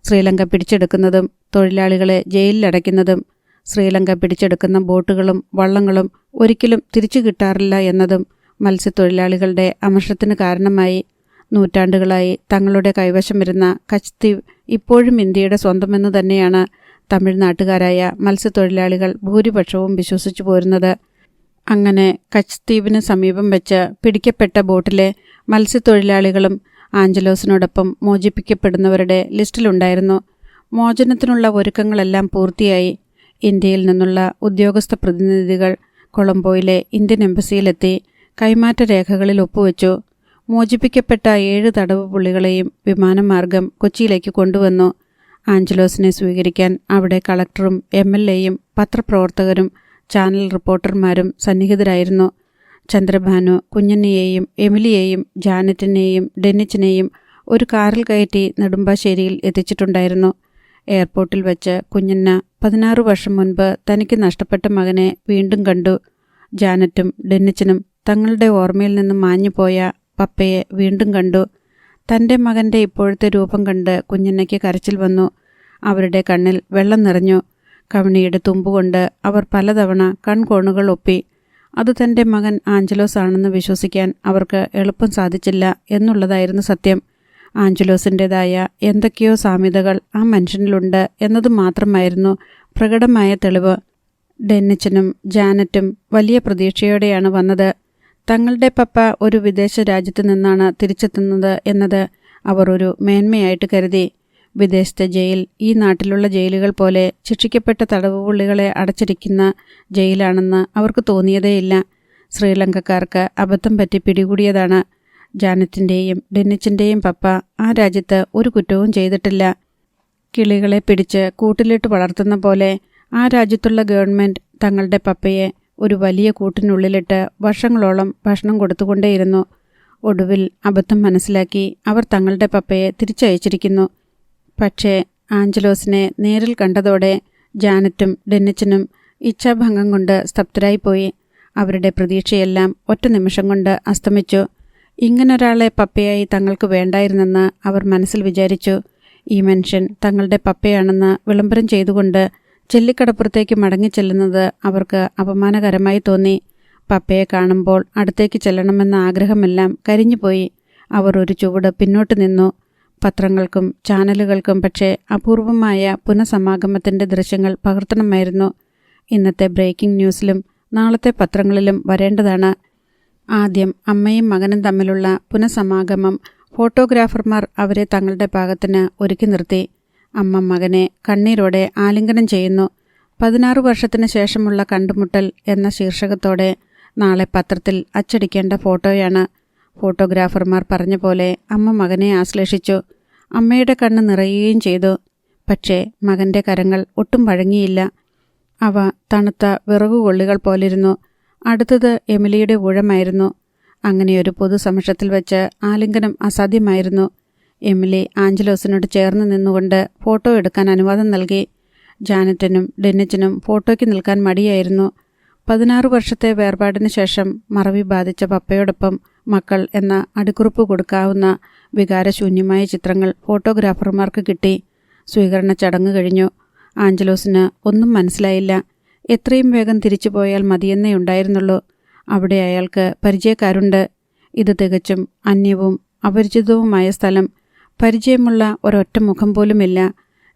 ശ്രീലങ്ക പിടിച്ചെടുക്കുന്നതും തൊഴിലാളികളെ ജയിലിലടയ്ക്കുന്നതും. ശ്രീലങ്ക പിടിച്ചെടുക്കുന്ന ബോട്ടുകളും വള്ളങ്ങളും ഒരിക്കലും തിരിച്ചു കിട്ടാറില്ല എന്നതും മത്സ്യത്തൊഴിലാളികളുടെ അമർഷത്തിന് കാരണമായി. നൂറ്റാണ്ടുകളായി തങ്ങളുടെ കൈവശം വരുന്ന കച്ച്തി ഇപ്പോഴും ഇന്ത്യയുടെ സ്വന്തമെന്ന് തന്നെയാണ് തമിഴ്നാട്ടുകാരായ മത്സ്യത്തൊഴിലാളികൾ ഭൂരിപക്ഷവും വിശ്വസിച്ചു പോരുന്നത്. അങ്ങനെ കച്ച്ദ്വീപിന് സമീപം വെച്ച് പിടിക്കപ്പെട്ട ബോട്ടിലെ മത്സ്യത്തൊഴിലാളികളും ആഞ്ചലോസിനോടൊപ്പം മോചിപ്പിക്കപ്പെടുന്നവരുടെ ലിസ്റ്റിലുണ്ടായിരുന്നു. മോചനത്തിനുള്ള ഒരുക്കങ്ങളെല്ലാം പൂർത്തിയായി. ഇന്ത്യയിൽ നിന്നുള്ള ഉദ്യോഗസ്ഥ പ്രതിനിധികൾ കൊളംബോയിലെ ഇന്ത്യൻ എംബസിയിലെത്തി കൈമാറ്റ രേഖകളിൽ ഒപ്പുവെച്ചു. മോചിപ്പിക്കപ്പെട്ട 7 തടവ് പുള്ളികളെയും വിമാനമാർഗം കൊച്ചിയിലേക്ക് കൊണ്ടുവന്നു. ആഞ്ചലോസിനെ സ്വീകരിക്കാൻ അവിടെ കളക്ടറും MLAയും പത്രപ്രവർത്തകരും ചാനൽ റിപ്പോർട്ടർമാരും സന്നിഹിതരായിരുന്നു. ചന്ദ്രഭാനു കുഞ്ഞന്നയെയും എമിലിയെയും ജാനറ്റിനെയും ഡെന്നിച്ചിനെയും ഒരു കാറിൽ കയറ്റി നെടുമ്പാശ്ശേരിയിൽ എത്തിച്ചിട്ടുണ്ടായിരുന്നു. എയർപോർട്ടിൽ വച്ച് കുഞ്ഞന്ന 16 വർഷം മുൻപ് തനിക്ക് നഷ്ടപ്പെട്ട മകനെ വീണ്ടും കണ്ടു. ജാനറ്റും ഡെന്നിച്ചനും തങ്ങളുടെ ഓർമ്മയിൽ നിന്നും മാഞ്ഞുപോയ പപ്പയെ വീണ്ടും കണ്ടു. തൻ്റെ മകൻ്റെ ഇപ്പോഴത്തെ രൂപം കണ്ട് കുഞ്ഞന്നയ്ക്ക് കരച്ചിൽ വന്നു. അവരുടെ കണ്ണിൽ വെള്ളം നിറഞ്ഞു. കവണിയുടെ തുമ്പുകൊണ്ട് അവർ പലതവണ കൺകോണുകൾ ഒപ്പി. അത് തൻ്റെ മകൻ ആഞ്ചലോസ് ആണെന്ന് വിശ്വസിക്കാൻ അവർക്ക് എളുപ്പം സാധിച്ചില്ല എന്നുള്ളതായിരുന്നു സത്യം. ആഞ്ചലോസിൻ്റെതായ എന്തൊക്കെയോ സാമ്യതകൾ ആ മനുഷ്യനിലുണ്ട് എന്നത് മാത്രമായിരുന്നു പ്രകടമായ തെളിവ്. ഡെന്നിച്ചനും ജാനറ്റും വലിയ പ്രതീക്ഷയോടെയാണ് വന്നത്. തങ്ങളുടെ പപ്പ ഒരു വിദേശ രാജ്യത്തു നിന്നാണ് തിരിച്ചെത്തുന്നത് എന്നത് അവർ ഒരു മേന്മയായിട്ട് കരുതി. വിദേശത്തെ ജയിൽ ഈ നാട്ടിലുള്ള ജയിലുകൾ പോലെ ശിക്ഷിക്കപ്പെട്ട തടവുപുള്ളികളെ അടച്ചിരിക്കുന്ന ജയിലാണെന്ന് അവർക്ക് തോന്നിയതേയില്ല. ശ്രീലങ്കക്കാർക്ക് അബദ്ധം പറ്റി പിടികൂടിയതാണ്. ജാനറ്റിൻ്റെയും ഡെന്നിച്ചിൻ്റെയും പപ്പ ആ രാജ്യത്ത് ഒരു കുറ്റവും ചെയ്തിട്ടില്ല. കിളികളെ പിടിച്ച് കൂട്ടിലിട്ട് വളർത്തുന്ന പോലെ ആ രാജ്യത്തുള്ള ഗവൺമെൻറ് തങ്ങളുടെ പപ്പയെ ഒരു വലിയ കൂട്ടിനുള്ളിലിട്ട് വർഷങ്ങളോളം ഭക്ഷണം കൊടുത്തുകൊണ്ടേയിരുന്നു. ഒടുവിൽ അബദ്ധം മനസ്സിലാക്കി അവർ തങ്ങളുടെ പപ്പയെ തിരിച്ചയച്ചിരിക്കുന്നു. പക്ഷേ ആഞ്ചലോസിനെ നേരിൽ കണ്ടതോടെ ജാനറ്റും ഡെന്നിച്ചനും ഇച്ഛാഭംഗം കൊണ്ട് സ്തബ്ധരായിപ്പോയി. അവരുടെ പ്രതീക്ഷയെല്ലാം ഒറ്റ നിമിഷം കൊണ്ട് അസ്തമിച്ചു. ഇങ്ങനൊരാളെ പപ്പയായി തങ്ങൾക്ക് വേണ്ടായിരുന്നെന്ന് അവർ മനസ്സിൽ വിചാരിച്ചു. ഈ മനുഷ്യൻ തങ്ങളുടെ പപ്പയാണെന്ന് വിളംബരം ചെയ്തുകൊണ്ട് ചെല്ലിക്കടപ്പുറത്തേക്ക് മടങ്ങിച്ചെല്ലുന്നത് അവർക്ക് അപമാനകരമായി തോന്നി. പപ്പയെ കാണുമ്പോൾ അടുത്തേക്ക് ചെല്ലണമെന്ന ആഗ്രഹമെല്ലാം കരിഞ്ഞുപോയി. അവർ ഒരു ചുവട് പിന്നോട്ട് നിന്നു. പത്രങ്ങൾക്കും ചാനലുകൾക്കും പക്ഷേ അപൂർവമായ പുനഃസമാഗമത്തിൻ്റെ ദൃശ്യങ്ങൾ പകർത്തണമായിരുന്നു. ഇന്നത്തെ ബ്രേക്കിംഗ് ന്യൂസിലും നാളത്തെ പത്രങ്ങളിലും വരേണ്ടതാണ്. ആദ്യം അമ്മയും മകനും തമ്മിലുള്ള പുനഃസമാഗമം ഫോട്ടോഗ്രാഫർമാർ അവരെ തങ്ങളുടെ പാകത്തിന് ഒരുക്കി നിർത്തി. അമ്മ മകനെ കണ്ണീരോടെ ആലിംഗനം ചെയ്യുന്നു. 16 വർഷത്തിന് ശേഷമുള്ള കണ്ടുമുട്ടൽ എന്ന ശീർഷകത്തോടെ നാളെ പത്രത്തിൽ അച്ചടിക്കേണ്ട ഫോട്ടോയാണ്. ഫോട്ടോഗ്രാഫർമാർ പറഞ്ഞ പോലെ അമ്മ മകനെ ആശ്ലേഷിച്ചു. അമ്മയുടെ കണ്ണ് നിറയുകയും ചെയ്തു. പക്ഷേ മകൻ്റെ കരങ്ങൾ ഒട്ടും വഴങ്ങിയില്ല. അവ തണുത്ത വിറകുകൊള്ളികൾ പോലിരുന്നു. അടുത്തത് എമിലിയുടെ ഊഴമായിരുന്നു. അങ്ങനെയൊരു പൊതുസമക്ഷത്തിൽ വെച്ച് ആലിംഗനം അസാധ്യമായിരുന്നു. എമിലി ആഞ്ചലോസിനോട് ചേർന്ന് നിന്നുകൊണ്ട് ഫോട്ടോ എടുക്കാൻ അനുവാദം നൽകി. ജാനറ്റിനും ഡെന്നിച്ചനും ഫോട്ടോയ്ക്ക് നിൽക്കാൻ മടിയായിരുന്നു. 16 വർഷത്തെ വേർപാടിന് ശേഷം മറവി ബാധിച്ച പപ്പയോടൊപ്പം മക്കൾ എന്ന അടിക്കുറിപ്പ് കൊടുക്കാവുന്ന വികാരശൂന്യമായ ചിത്രങ്ങൾ ഫോട്ടോഗ്രാഫർമാർക്ക് കിട്ടി. സ്വീകരണ ചടങ്ങ് കഴിഞ്ഞു. ആഞ്ചലോസിന് ഒന്നും മനസ്സിലായില്ല. എത്രയും വേഗം തിരിച്ചു പോയാൽ മതിയെന്നേ ഉണ്ടായിരുന്നുള്ളൂ. അവിടെ അയാൾക്ക് പരിചയക്കാരുണ്ട്. ഇത് തികച്ചും അന്യവും അപരിചിതവുമായ സ്ഥലം. പരിചയമുള്ള ഒരൊറ്റ മുഖം പോലുമില്ല.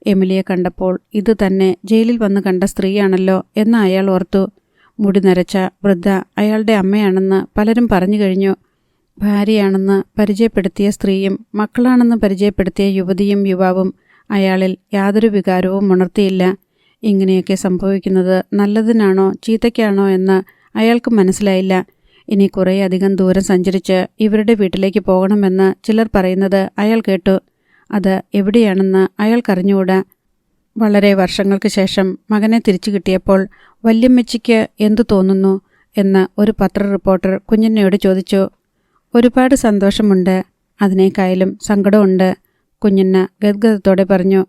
എമിലിയെ കണ്ടപ്പോൾ ഇത് തന്നെ ജയിലിൽ വന്ന് കണ്ട സ്ത്രീയാണല്ലോ എന്ന് അയാൾ ഓർത്തു. മുടി നരച്ച വൃദ്ധ അയാളുടെ അമ്മയാണെന്ന് പലരും പറഞ്ഞു കഴിഞ്ഞു. ഭാര്യയാണെന്ന് പരിചയപ്പെടുത്തിയ സ്ത്രീയും മക്കളാണെന്ന് പരിചയപ്പെടുത്തിയ യുവതിയും യുവാവും അയാളിൽ യാതൊരു വികാരവും ഉണർത്തിയില്ല. ഇങ്ങനെയൊക്കെ സംഭവിക്കുന്നത് നല്ലതിനാണോ ചീത്തയ്ക്കാണോ എന്ന് അയാൾക്ക് മനസ്സിലായില്ല. ഇനി കുറേയധികം ദൂരം സഞ്ചരിച്ച് ഇവരുടെ വീട്ടിലേക്ക് പോകണമെന്ന് ചിലർ പറയുന്നത് അയാൾ കേട്ടു. അത് എവിടെയാണെന്ന് അയാൾക്കറിഞ്ഞുകൂടാ. വളരെ വർഷങ്ങൾക്ക് ശേഷം മകനെ തിരിച്ചു കിട്ടിയപ്പോൾ വല്യമ്മച്ചിക്ക് എന്തു തോന്നുന്നു എന്ന് ഒരു പത്ര റിപ്പോർട്ടർ കുഞ്ഞിനോട് ചോദിച്ചു. ഒരുപാട് സന്തോഷമുണ്ട്, അതിനേക്കായാലും സങ്കടമുണ്ട്, കുഞ്ഞിന് ഗദ്ഗതത്തോടെ പറഞ്ഞു.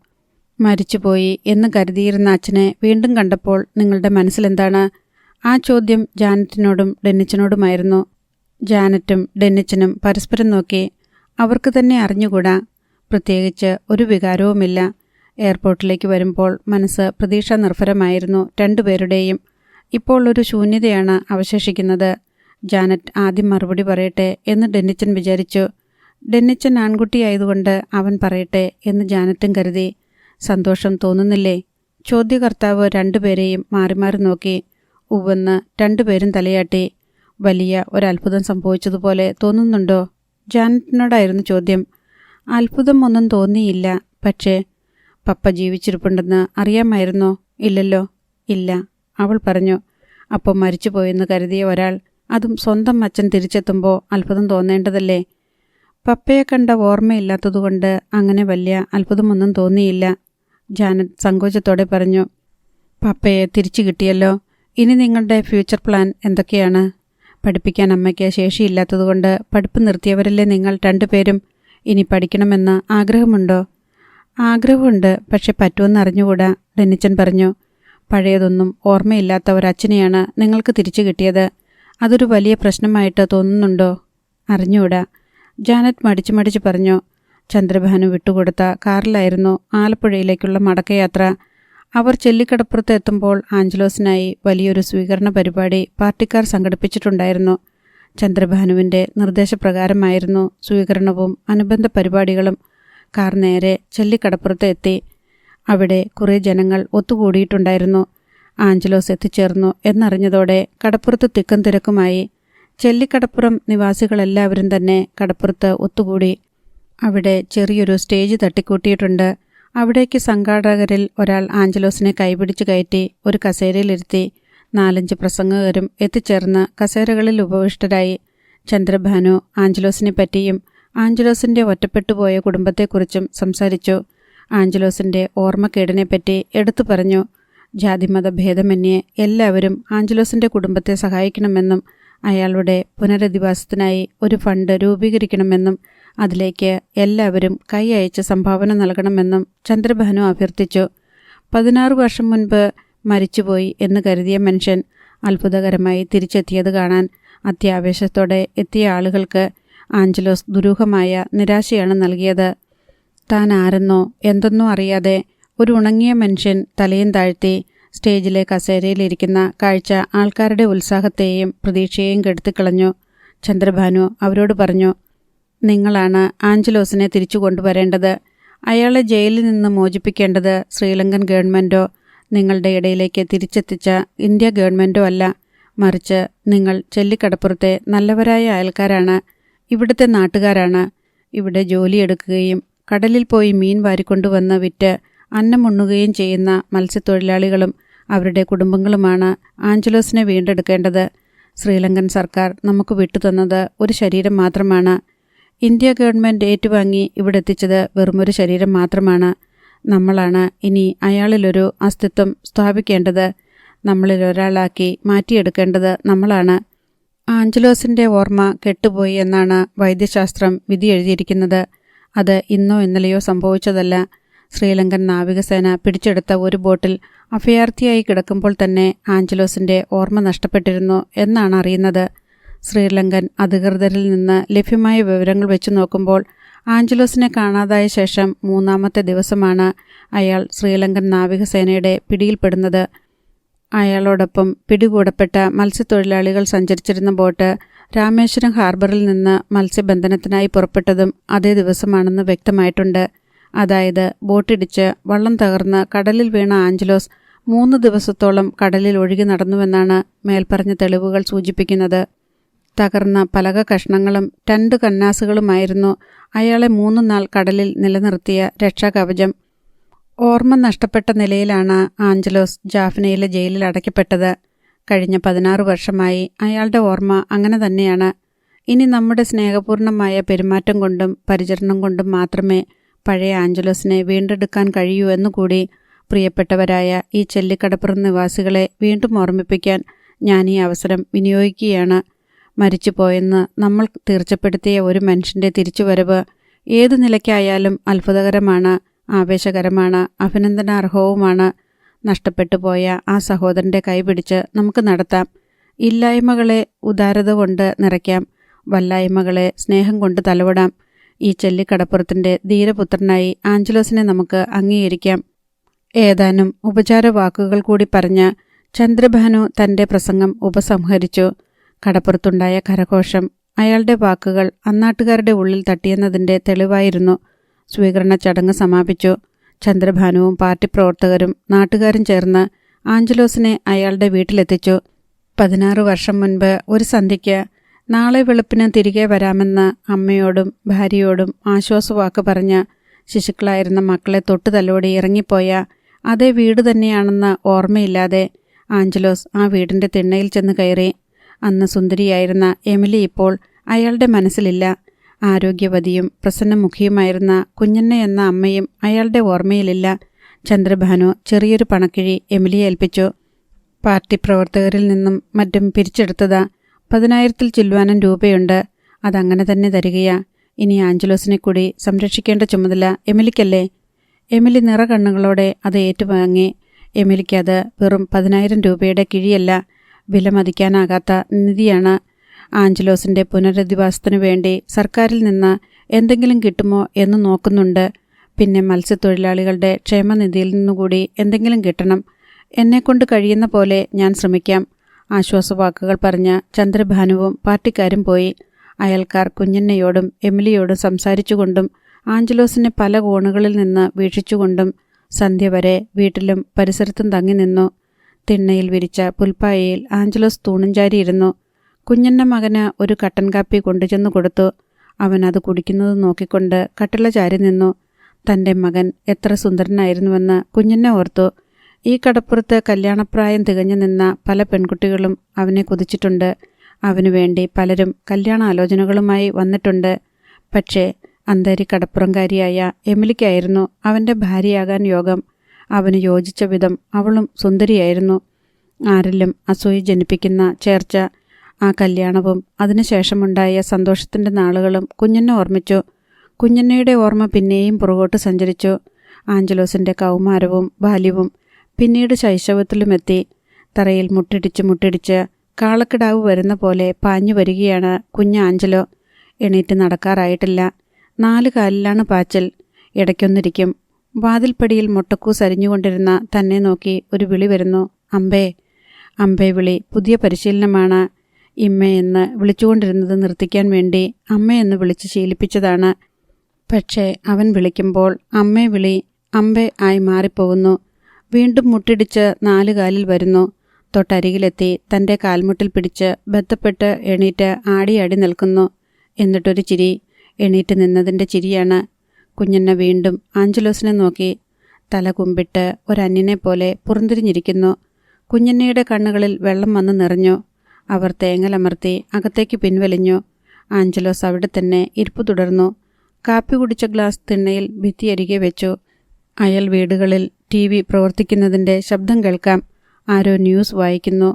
മരിച്ചുപോയി എന്ന് കരുതിയിരുന്ന അച്ഛനെ വീണ്ടും കണ്ടപ്പോൾ നിങ്ങളുടെ മനസ്സിലെന്താണ്? ആ ചോദ്യം ജാനറ്റിനോടും ഡെന്നിച്ചനോടുമായിരുന്നു. ജാനറ്റും ഡെന്നിച്ചനും പരസ്പരം നോക്കി. അവർക്ക് തന്നെ അറിഞ്ഞുകൂടാ. പ്രത്യേകിച്ച് ഒരു വികാരവുമില്ല. എയർപോർട്ടിലേക്ക് വരുമ്പോൾ മനസ്സ് പ്രതീക്ഷാ നിർഭരമായിരുന്നു രണ്ടുപേരുടെയും. ഇപ്പോൾ ഒരു ശൂന്യതയാണ് അവശേഷിക്കുന്നത്. ജാനറ്റ് ആദ്യം മറുപടി പറയട്ടെ എന്ന് ഡെന്നിച്ചൻ വിചാരിച്ചു. ഡെന്നിച്ചൻ ആൺകുട്ടിയായതുകൊണ്ട് അവൻ പറയട്ടെ എന്ന് ജാനറ്റും കരുതി. സന്തോഷം തോന്നുന്നില്ലേ? ചോദ്യകർത്താവ് രണ്ടുപേരെയും മാറി മാറി നോക്കി. ഉവ്വെന്ന് രണ്ടുപേരും തലയാട്ടി. വലിയ ഒരത്ഭുതം സംഭവിച്ചതുപോലെ തോന്നുന്നുണ്ടോ? ജാനറ്റിനോടായിരുന്നു ചോദ്യം. അത്ഭുതം ഒന്നും തോന്നിയില്ല. പക്ഷേ പപ്പ ജീവിച്ചിരിപ്പുണ്ടെന്ന് അറിയാമായിരുന്നോ? ഇല്ലല്ലോ. ഇല്ല, അവൾ പറഞ്ഞു. അപ്പം മരിച്ചുപോയെന്ന് കരുതിയ ഒരാൾ, അതും സ്വന്തം അച്ഛൻ തിരിച്ചെത്തുമ്പോൾ അത്ഭുതം തോന്നേണ്ടതല്ലേ? പപ്പയെ കണ്ട ഓർമ്മയില്ലാത്തതുകൊണ്ട് അങ്ങനെ വലിയ അത്ഭുതമൊന്നും തോന്നിയില്ല. ജാനറ്റ് സങ്കോചത്തോടെ പറഞ്ഞു. പപ്പയെ തിരിച്ചു കിട്ടിയല്ലോ. ഇനി നിങ്ങളുടെ ഫ്യൂച്ചർ പ്ലാൻ എന്തൊക്കെയാണ്? പഠിപ്പിക്കാൻ അമ്മയ്ക്ക് ശേഷിയില്ലാത്തതുകൊണ്ട് പഠിപ്പ് നിർത്തിയവരല്ലേ നിങ്ങൾ രണ്ടുപേരും? ഇനി പഠിക്കണമെന്ന് ആഗ്രഹമുണ്ടോ? ആഗ്രഹമുണ്ട്, പക്ഷെ പറ്റുമെന്ന് അറിഞ്ഞുകൂടാ, ഡെന്നിച്ചൻ പറഞ്ഞു. പഴയതൊന്നും ഓർമ്മയില്ലാത്ത ഒരച്ഛനെയാണ് നിങ്ങൾക്ക് തിരിച്ചു കിട്ടിയത്. അതൊരു വലിയ പ്രശ്നമായിട്ട് തോന്നുന്നുണ്ടോ? അറിഞ്ഞുകൂടാ, ജാനറ്റ് മടിച്ചു പറഞ്ഞു. ചന്ദ്രഭാനു വിട്ടുകൊടുത്ത കാറിലായിരുന്നു ആലപ്പുഴയിലേക്കുള്ള മടക്കയാത്ര. അവർ ചെല്ലിക്കടപ്പുറത്ത് എത്തുമ്പോൾ ആഞ്ചലോസിനായി വലിയൊരു സ്വീകരണ പരിപാടി പാർട്ടിക്കാർ സംഘടിപ്പിച്ചിട്ടുണ്ടായിരുന്നു. ചന്ദ്രഭാനുവിൻ്റെ നിർദ്ദേശപ്രകാരമായിരുന്നു സ്വീകരണവും അനുബന്ധ പരിപാടികളും. കാർ നേരെ ചെല്ലിക്കടപ്പുറത്ത് എത്തി. അവിടെ കുറേ ജനങ്ങൾ ഒത്തുകൂടിയിട്ടുണ്ടായിരുന്നു. ആഞ്ചലോസ് എത്തിച്ചേർന്നു എന്നറിഞ്ഞതോടെ കടപ്പുറത്ത് തിക്കും തിരക്കുമായി. ചെല്ലിക്കടപ്പുറം നിവാസികളെല്ലാവരും തന്നെ കടപ്പുറത്ത് ഒത്തുകൂടി. അവിടെ ചെറിയൊരു സ്റ്റേജ് തട്ടിക്കൂട്ടിയിട്ടുണ്ട്. അവിടേക്ക് സംഘാടകരിൽ ഒരാൾ ആഞ്ചലോസിനെ കൈപിടിച്ച് കയറ്റി ഒരു കസേരയിലിരുത്തി. 4-5 പ്രസംഗകരും എത്തിച്ചേർന്ന് കസേരകളിൽ ഉപവിഷ്ടരായി. ചന്ദ്രഭാനു ആഞ്ചലോസിനെ പറ്റിയും ആഞ്ചലോസിൻ്റെ ഒറ്റപ്പെട്ടുപോയ കുടുംബത്തെക്കുറിച്ചും സംസാരിച്ചു. ആഞ്ചലോസിൻ്റെ ഓർമ്മക്കേടിനെപ്പറ്റി എടുത്തു പറഞ്ഞു. ജാതിമത ഭേദമന്യേ എല്ലാവരും ആഞ്ചലോസിൻ്റെ കുടുംബത്തെ സഹായിക്കണമെന്നും അയാളുടെ പുനരധിവാസത്തിനായി ഒരു ഫണ്ട് രൂപീകരിക്കണമെന്നും അതിലേക്ക് എല്ലാവരും കൈ അയച്ച് സംഭാവന നൽകണമെന്നും ചന്ദ്രഭാനു അഭ്യർത്ഥിച്ചു. 16 വർഷം മുൻപ് മരിച്ചുപോയി എന്ന് കരുതിയ മനുഷ്യൻ അത്ഭുതകരമായി തിരിച്ചെത്തിയത് കാണാൻ അത്യാവേശത്തോടെ എത്തിയ ആളുകൾക്ക് ആഞ്ചലോസ് ദുരൂഹമായ നിരാശയാണ് നൽകിയത്. താൻ ആരെന്നോ എന്തെന്നോ അറിയാതെ ഒരു ഉണങ്ങിയ മനുഷ്യൻ തലയും താഴ്ത്തി സ്റ്റേജിലെ കസേരയിലിരിക്കുന്ന കാഴ്ച ആൾക്കാരുടെ ഉത്സാഹത്തെയും പ്രതീക്ഷയെയും കെടുത്തിക്കളഞ്ഞു. ചന്ദ്രഭാനു അവരോട് പറഞ്ഞു, നിങ്ങളാണ് ആഞ്ചലോസിനെ തിരിച്ചു കൊണ്ടുവരേണ്ടത്. അയാളെ ജയിലിൽ നിന്ന് മോചിപ്പിക്കേണ്ടത് ശ്രീലങ്കൻ ഗവൺമെൻറ്റോ നിങ്ങളുടെ ഇടയിലേക്ക് തിരിച്ചെത്തിച്ച ഇന്ത്യ ഗവൺമെൻറ്റോ അല്ല. മറിച്ച് നിങ്ങൾ ചെല്ലിക്കടപ്പുറത്തെ നല്ലവരായ അയൽക്കാരാണ്, ഇവിടുത്തെ നാട്ടുകാരാണ്. ഇവിടെ ജോലിയെടുക്കുകയും കടലിൽ പോയി മീൻ വാരിക്കൊണ്ടുവന്ന് വിറ്റ് അന്നമുണ്ണുകയും ചെയ്യുന്ന മത്സ്യത്തൊഴിലാളികളും അവരുടെ കുടുംബങ്ങളുമാണ് ആഞ്ചലോസിനെ വീണ്ടെടുക്കേണ്ടത്. ശ്രീലങ്കൻ സർക്കാർ നമുക്ക് വിട്ടുതന്നത് ഒരു ശരീരം മാത്രമാണ്. ഇന്ത്യ ഗവൺമെൻറ് ഏറ്റുവാങ്ങി ഇവിടെ എത്തിച്ചത് വെറുമൊരു ശരീരം മാത്രമാണ്. നമ്മളാണ് ഇനി അയാളിലൊരു അസ്തിത്വം സ്ഥാപിക്കേണ്ടത്. നമ്മളിലൊരാളാക്കി മാറ്റിയെടുക്കേണ്ടത് നമ്മളാണ്. ആഞ്ചലോസിൻ്റെ ഓർമ്മ കെട്ടുപോയി എന്നാണ് വൈദ്യശാസ്ത്രം വിധി എഴുതിയിരിക്കുന്നത്. അത് ഇന്നോ ഇന്നലെയോ സംഭവിച്ചതല്ല. ശ്രീലങ്കൻ നാവികസേന പിടിച്ചെടുത്ത ഒരു ബോട്ടിൽ അഭയാർത്ഥിയായി കിടക്കുമ്പോൾ തന്നെ ആഞ്ചലോസിൻ്റെ ഓർമ്മ നഷ്ടപ്പെട്ടിരുന്നു എന്നാണ് അറിയുന്നത്. ശ്രീലങ്കൻ അധികൃതരിൽ നിന്ന് ലഭ്യമായ വിവരങ്ങൾ വെച്ച് നോക്കുമ്പോൾ ആഞ്ചലോസിനെ കാണാതായ ശേഷം 3-ാമത്തെ ദിവസമാണ് അയാൾ ശ്രീലങ്കൻ നാവികസേനയുടെ പിടിയിൽപ്പെടുന്നത്. അയാളോടൊപ്പം പിടികൂടപ്പെട്ട മത്സ്യത്തൊഴിലാളികൾ സഞ്ചരിച്ചിരുന്ന ബോട്ട് രാമേശ്വരം ഹാർബറിൽ നിന്ന് മത്സ്യബന്ധനത്തിനായി പുറപ്പെട്ടതും അതേ ദിവസമാണെന്ന് വ്യക്തമായിട്ടുണ്ട്. അതായത് ബോട്ടിടിച്ച് വള്ളം തകർന്ന് കടലിൽ വീണ ആഞ്ചലോസ് 3 ദിവസത്തോളം കടലിൽ ഒഴുകി നടന്നുവെന്നാണ് മേൽപ്പറഞ്ഞ തെളിവുകൾ സൂചിപ്പിക്കുന്നത്. തകർന്ന പലക കഷ്ണങ്ങളും 2 കന്നാസുകളുമായിരുന്നു അയാളെ 3 നാൾ കടലിൽ നിലനിർത്തിയ രക്ഷാകവചം. ഓർമ്മ നഷ്ടപ്പെട്ട നിലയിലാണ് ആഞ്ചലോസ് ജാഫ്നയിലെ ജയിലിൽ അടയ്ക്കപ്പെട്ടത്. കഴിഞ്ഞ 16 വർഷമായി അയാളുടെ ഓർമ്മ അങ്ങനെ തന്നെയാണ്. ഇനി നമ്മുടെ സ്നേഹപൂർണമായ പെരുമാറ്റം കൊണ്ടും പരിചരണം കൊണ്ടും മാത്രമേ പഴയ ആഞ്ചലോസിനെ വീണ്ടെടുക്കാൻ കഴിയൂ എന്നുകൂടി പ്രിയപ്പെട്ടവരായ ഈ ചെല്ലിക്കടപ്പുറം നിവാസികളെ വീണ്ടും ഓർമ്മിപ്പിക്കാൻ ഞാൻ ഈ അവസരം വിനിയോഗിക്കുകയാണ്. മരിച്ചുപോയെന്ന് നമ്മൾ തീർച്ചപ്പെടുത്തിയ ഒരു മനുഷ്യൻ്റെ തിരിച്ചുവരവ് ഏതു നിലയ്ക്കായാലും അത്ഭുതകരമാണ്, ആവേശകരമാണ്, അഭിനന്ദനാർഹവുമാണ്. നഷ്ടപ്പെട്ടു പോയ ആ സഹോദരൻ്റെ കൈപിടിച്ച് നമുക്ക് നടത്താം. ഇല്ലായ്മകളെ ഉദാരത കൊണ്ട് നിറയ്ക്കാം, വല്ലായ്മകളെ സ്നേഹം കൊണ്ട് തലവിടാം. ഈ ചെല്ലിക്കടപ്പുറത്തിൻ്റെ ധീരപുത്രനായി ആഞ്ചലോസിനെ നമുക്ക് അംഗീകരിക്കാം. ഏതാനും ഉപചാര വാക്കുകൾ കൂടി പറഞ്ഞ് ചന്ദ്രഭാനു തൻ്റെ പ്രസംഗം ഉപസംഹരിച്ചു. കടപ്പുറത്തുണ്ടായ കരഘോഷം അയാളുടെ വാക്കുകൾ അന്നാട്ടുകാരുടെ ഉള്ളിൽ തട്ടിയെന്നതിൻ്റെ തെളിവായിരുന്നു. സ്വീകരണ ചടങ്ങ് സമാപിച്ചു. ചന്ദ്രഭാനുവും പാർട്ടി പ്രവർത്തകരും നാട്ടുകാരും ചേർന്ന് ആഞ്ചലോസിനെ അയാളുടെ വീട്ടിലെത്തിച്ചു. 16 വർഷം മുൻപ് ഒരു സന്ധ്യയ്ക്ക് നാളെ വെളുപ്പിന് തിരികെ വരാമെന്ന് അമ്മയോടും ഭാര്യയോടും ആശ്വാസവാക്ക് പറഞ്ഞ് ശിശുക്കളായിരുന്ന മക്കളെ തൊട്ടു തലോടി ഇറങ്ങിപ്പോയ അതേ വീട് തന്നെയാണെന്ന് ഓർമ്മയില്ലാതെ ആഞ്ചലോസ് ആ വീടിൻ്റെ തിണ്ണയിൽ ചെന്ന് കയറി. അന്ന് സുന്ദരിയായിരുന്ന എമിലി ഇപ്പോൾ അയാളുടെ മനസ്സിലില്ല. ആരോഗ്യവതിയും പ്രസന്നമുഖിയുമായിരുന്ന കുഞ്ഞണ്ണ എന്ന അമ്മയും അയാളുടെ ഓർമ്മയിലില്ല. ചന്ദ്രഭാനു ചെറിയൊരു പണക്കിഴി എമിലിയെ ഏൽപ്പിച്ചു. പാർട്ടി പ്രവർത്തകരിൽ നിന്നും മറ്റും പിരിച്ചെടുത്തതാ. 10,000-ൽ ചില്ലുവാനം രൂപയുണ്ട്. അതങ്ങനെ തന്നെ തരികയാ. ഇനി ആഞ്ചലോസിനെ കൂടി സംരക്ഷിക്കേണ്ട ചുമതല എമിലിക്കല്ലേ? എമിലി നിറകണ്ണുകളോടെ അത് ഏറ്റുവാങ്ങി. എമിലിക്കത് വെറും 10,000 രൂപയുടെ കിഴിയല്ല, വിലമതിക്കാനാകാത്ത നിധിയാണ്. ആഞ്ചലോസിൻ്റെ പുനരധിവാസത്തിനു വേണ്ടി സർക്കാരിൽ നിന്ന് എന്തെങ്കിലും കിട്ടുമോ എന്ന് നോക്കുന്നുണ്ട്. പിന്നെ മത്സ്യത്തൊഴിലാളികളുടെ ക്ഷേമനിധിയിൽ നിന്നുകൂടി എന്തെങ്കിലും കിട്ടണം. എന്നെക്കൊണ്ട് കഴിയുന്ന പോലെ ഞാൻ ശ്രമിക്കാം. ആശ്വാസവാക്കുകൾ പറഞ്ഞ ചന്ദ്രഭാനുവും പാർട്ടിക്കാരും പോയി. അയൽക്കാർ കുഞ്ഞന്നയോടും എമിലിയോടും സംസാരിച്ചുകൊണ്ടും ആഞ്ചലോസിനെ പല കോണുകളിൽ നിന്ന് വീക്ഷിച്ചുകൊണ്ടും സന്ധ്യ വരെ വീട്ടിലും പരിസരത്തും തങ്ങി നിന്നു. തിണ്ണയിൽ വിരിച്ച പുൽപ്പായയിൽ ആഞ്ചലോസ് തൂണുംചാരിയിരുന്നു. കുഞ്ഞന്ന മകന് ഒരു കട്ടൻ കാപ്പി കൊണ്ടുചെന്നു കൊടുത്തു. അവൻ അത് കുടിക്കുന്നത് നോക്കിക്കൊണ്ട് കട്ടില ചാരി നിന്നു. തൻ്റെ മകൻ എത്ര സുന്ദരനായിരുന്നുവെന്ന് കുഞ്ഞന്ന ഓർത്തു. ഈ കടപ്പുറത്ത് കല്യാണപ്രായം തികഞ്ഞു നിന്ന പല പെൺകുട്ടികളും അവനെ കൊതിച്ചിട്ടുണ്ട്. അവനു വേണ്ടി പലരും കല്യാണാലോചനകളുമായി വന്നിട്ടുണ്ട്. പക്ഷേ അന്തേരി കടപ്പുറംകാരിയായ എമിലിക്കായിരുന്നു അവൻ്റെ ഭാര്യയാകാൻ യോഗം. അവന് യോജിച്ച വിധം അവളും സുന്ദരിയായിരുന്നു. ആരിലും അസൂയ ജനിപ്പിക്കുന്ന ചേർച്ച. ആ കല്യാണവും അതിനുശേഷമുണ്ടായ സന്തോഷത്തിൻ്റെ നാളുകളും കുഞ്ഞന്നെ ഓർമ്മിച്ചു. കുഞ്ഞന്നയുടെ ഓർമ്മ പിന്നെയും പുറകോട്ട് സഞ്ചരിച്ചു. ആഞ്ചലോസിൻ്റെ കൗമാരവും ബാല്യവും പിന്നീട് ശൈശവത്തിലുമെത്തി. തറയിൽ മുട്ടിടിച്ച് കാളക്കിടാവ് വരുന്ന പോലെ പാഞ്ഞു വരികയാണ് കുഞ്ഞ് ആഞ്ചലോ. എണീറ്റ് നടക്കാറായിട്ടില്ല. 4 കാലിലാണ് പാച്ചൽ. ഇടയ്ക്കൊന്നിരിക്കും. വാതിൽപ്പടിയിൽ മുട്ടക്കൂസ് അരിഞ്ഞുകൊണ്ടിരുന്ന തന്നെ നോക്കി ഒരു വിളി വരുന്നു. അമ്പേ. അമ്പേ വിളി പുതിയ പരിശീലനമാണ്. ഇമ്മയെന്ന് വിളിച്ചുകൊണ്ടിരുന്നത് നിർത്തിക്കാൻ വേണ്ടി അമ്മയെന്ന് വിളിച്ച് ശീലിപ്പിച്ചതാണ്. പക്ഷേ അവൻ വിളിക്കുമ്പോൾ അമ്മേ വിളി അമ്പേ ആയി മാറിപ്പോകുന്നു. വീണ്ടും മുട്ടിടിച്ച് 4 കാലിൽ വരുന്നു. തൊട്ടരികിലെത്തി തൻ്റെ കാൽമുട്ടിൽ പിടിച്ച് ബന്ധപ്പെട്ട് എണീറ്റ് ആടിയാടി നിൽക്കുന്നു. എന്നിട്ടൊരു ചിരി. എണീറ്റ് നിന്നതിൻ്റെ ചിരിയാണ്. കുഞ്ഞന്ന വീണ്ടും ആഞ്ചലോസിനെ നോക്കി. തല കുമ്പിട്ട് ഒരന്യനെ പോലെ പുറന്തിരിഞ്ഞിരിക്കുന്നു. കുഞ്ഞന്നയുടെ കണ്ണുകളിൽ വെള്ളം വന്ന് നിറഞ്ഞു. അവർ തേങ്ങലമർത്തി അകത്തേക്ക് പിൻവലിഞ്ഞു. ആഞ്ചലോസ് അവിടെ തന്നെ ഇരിപ്പു തുടർന്നു. കാപ്പി കുടിച്ച ഗ്ലാസ് തിണ്ണയിൽ ഭിത്തിയരികെ വെച്ചു. അയൽ വീടുകളിൽ TV പ്രവർത്തിക്കുന്നതിൻ്റെ ശബ്ദം കേൾക്കാം. ആരോ ന്യൂസ് വായിക്കുന്നു.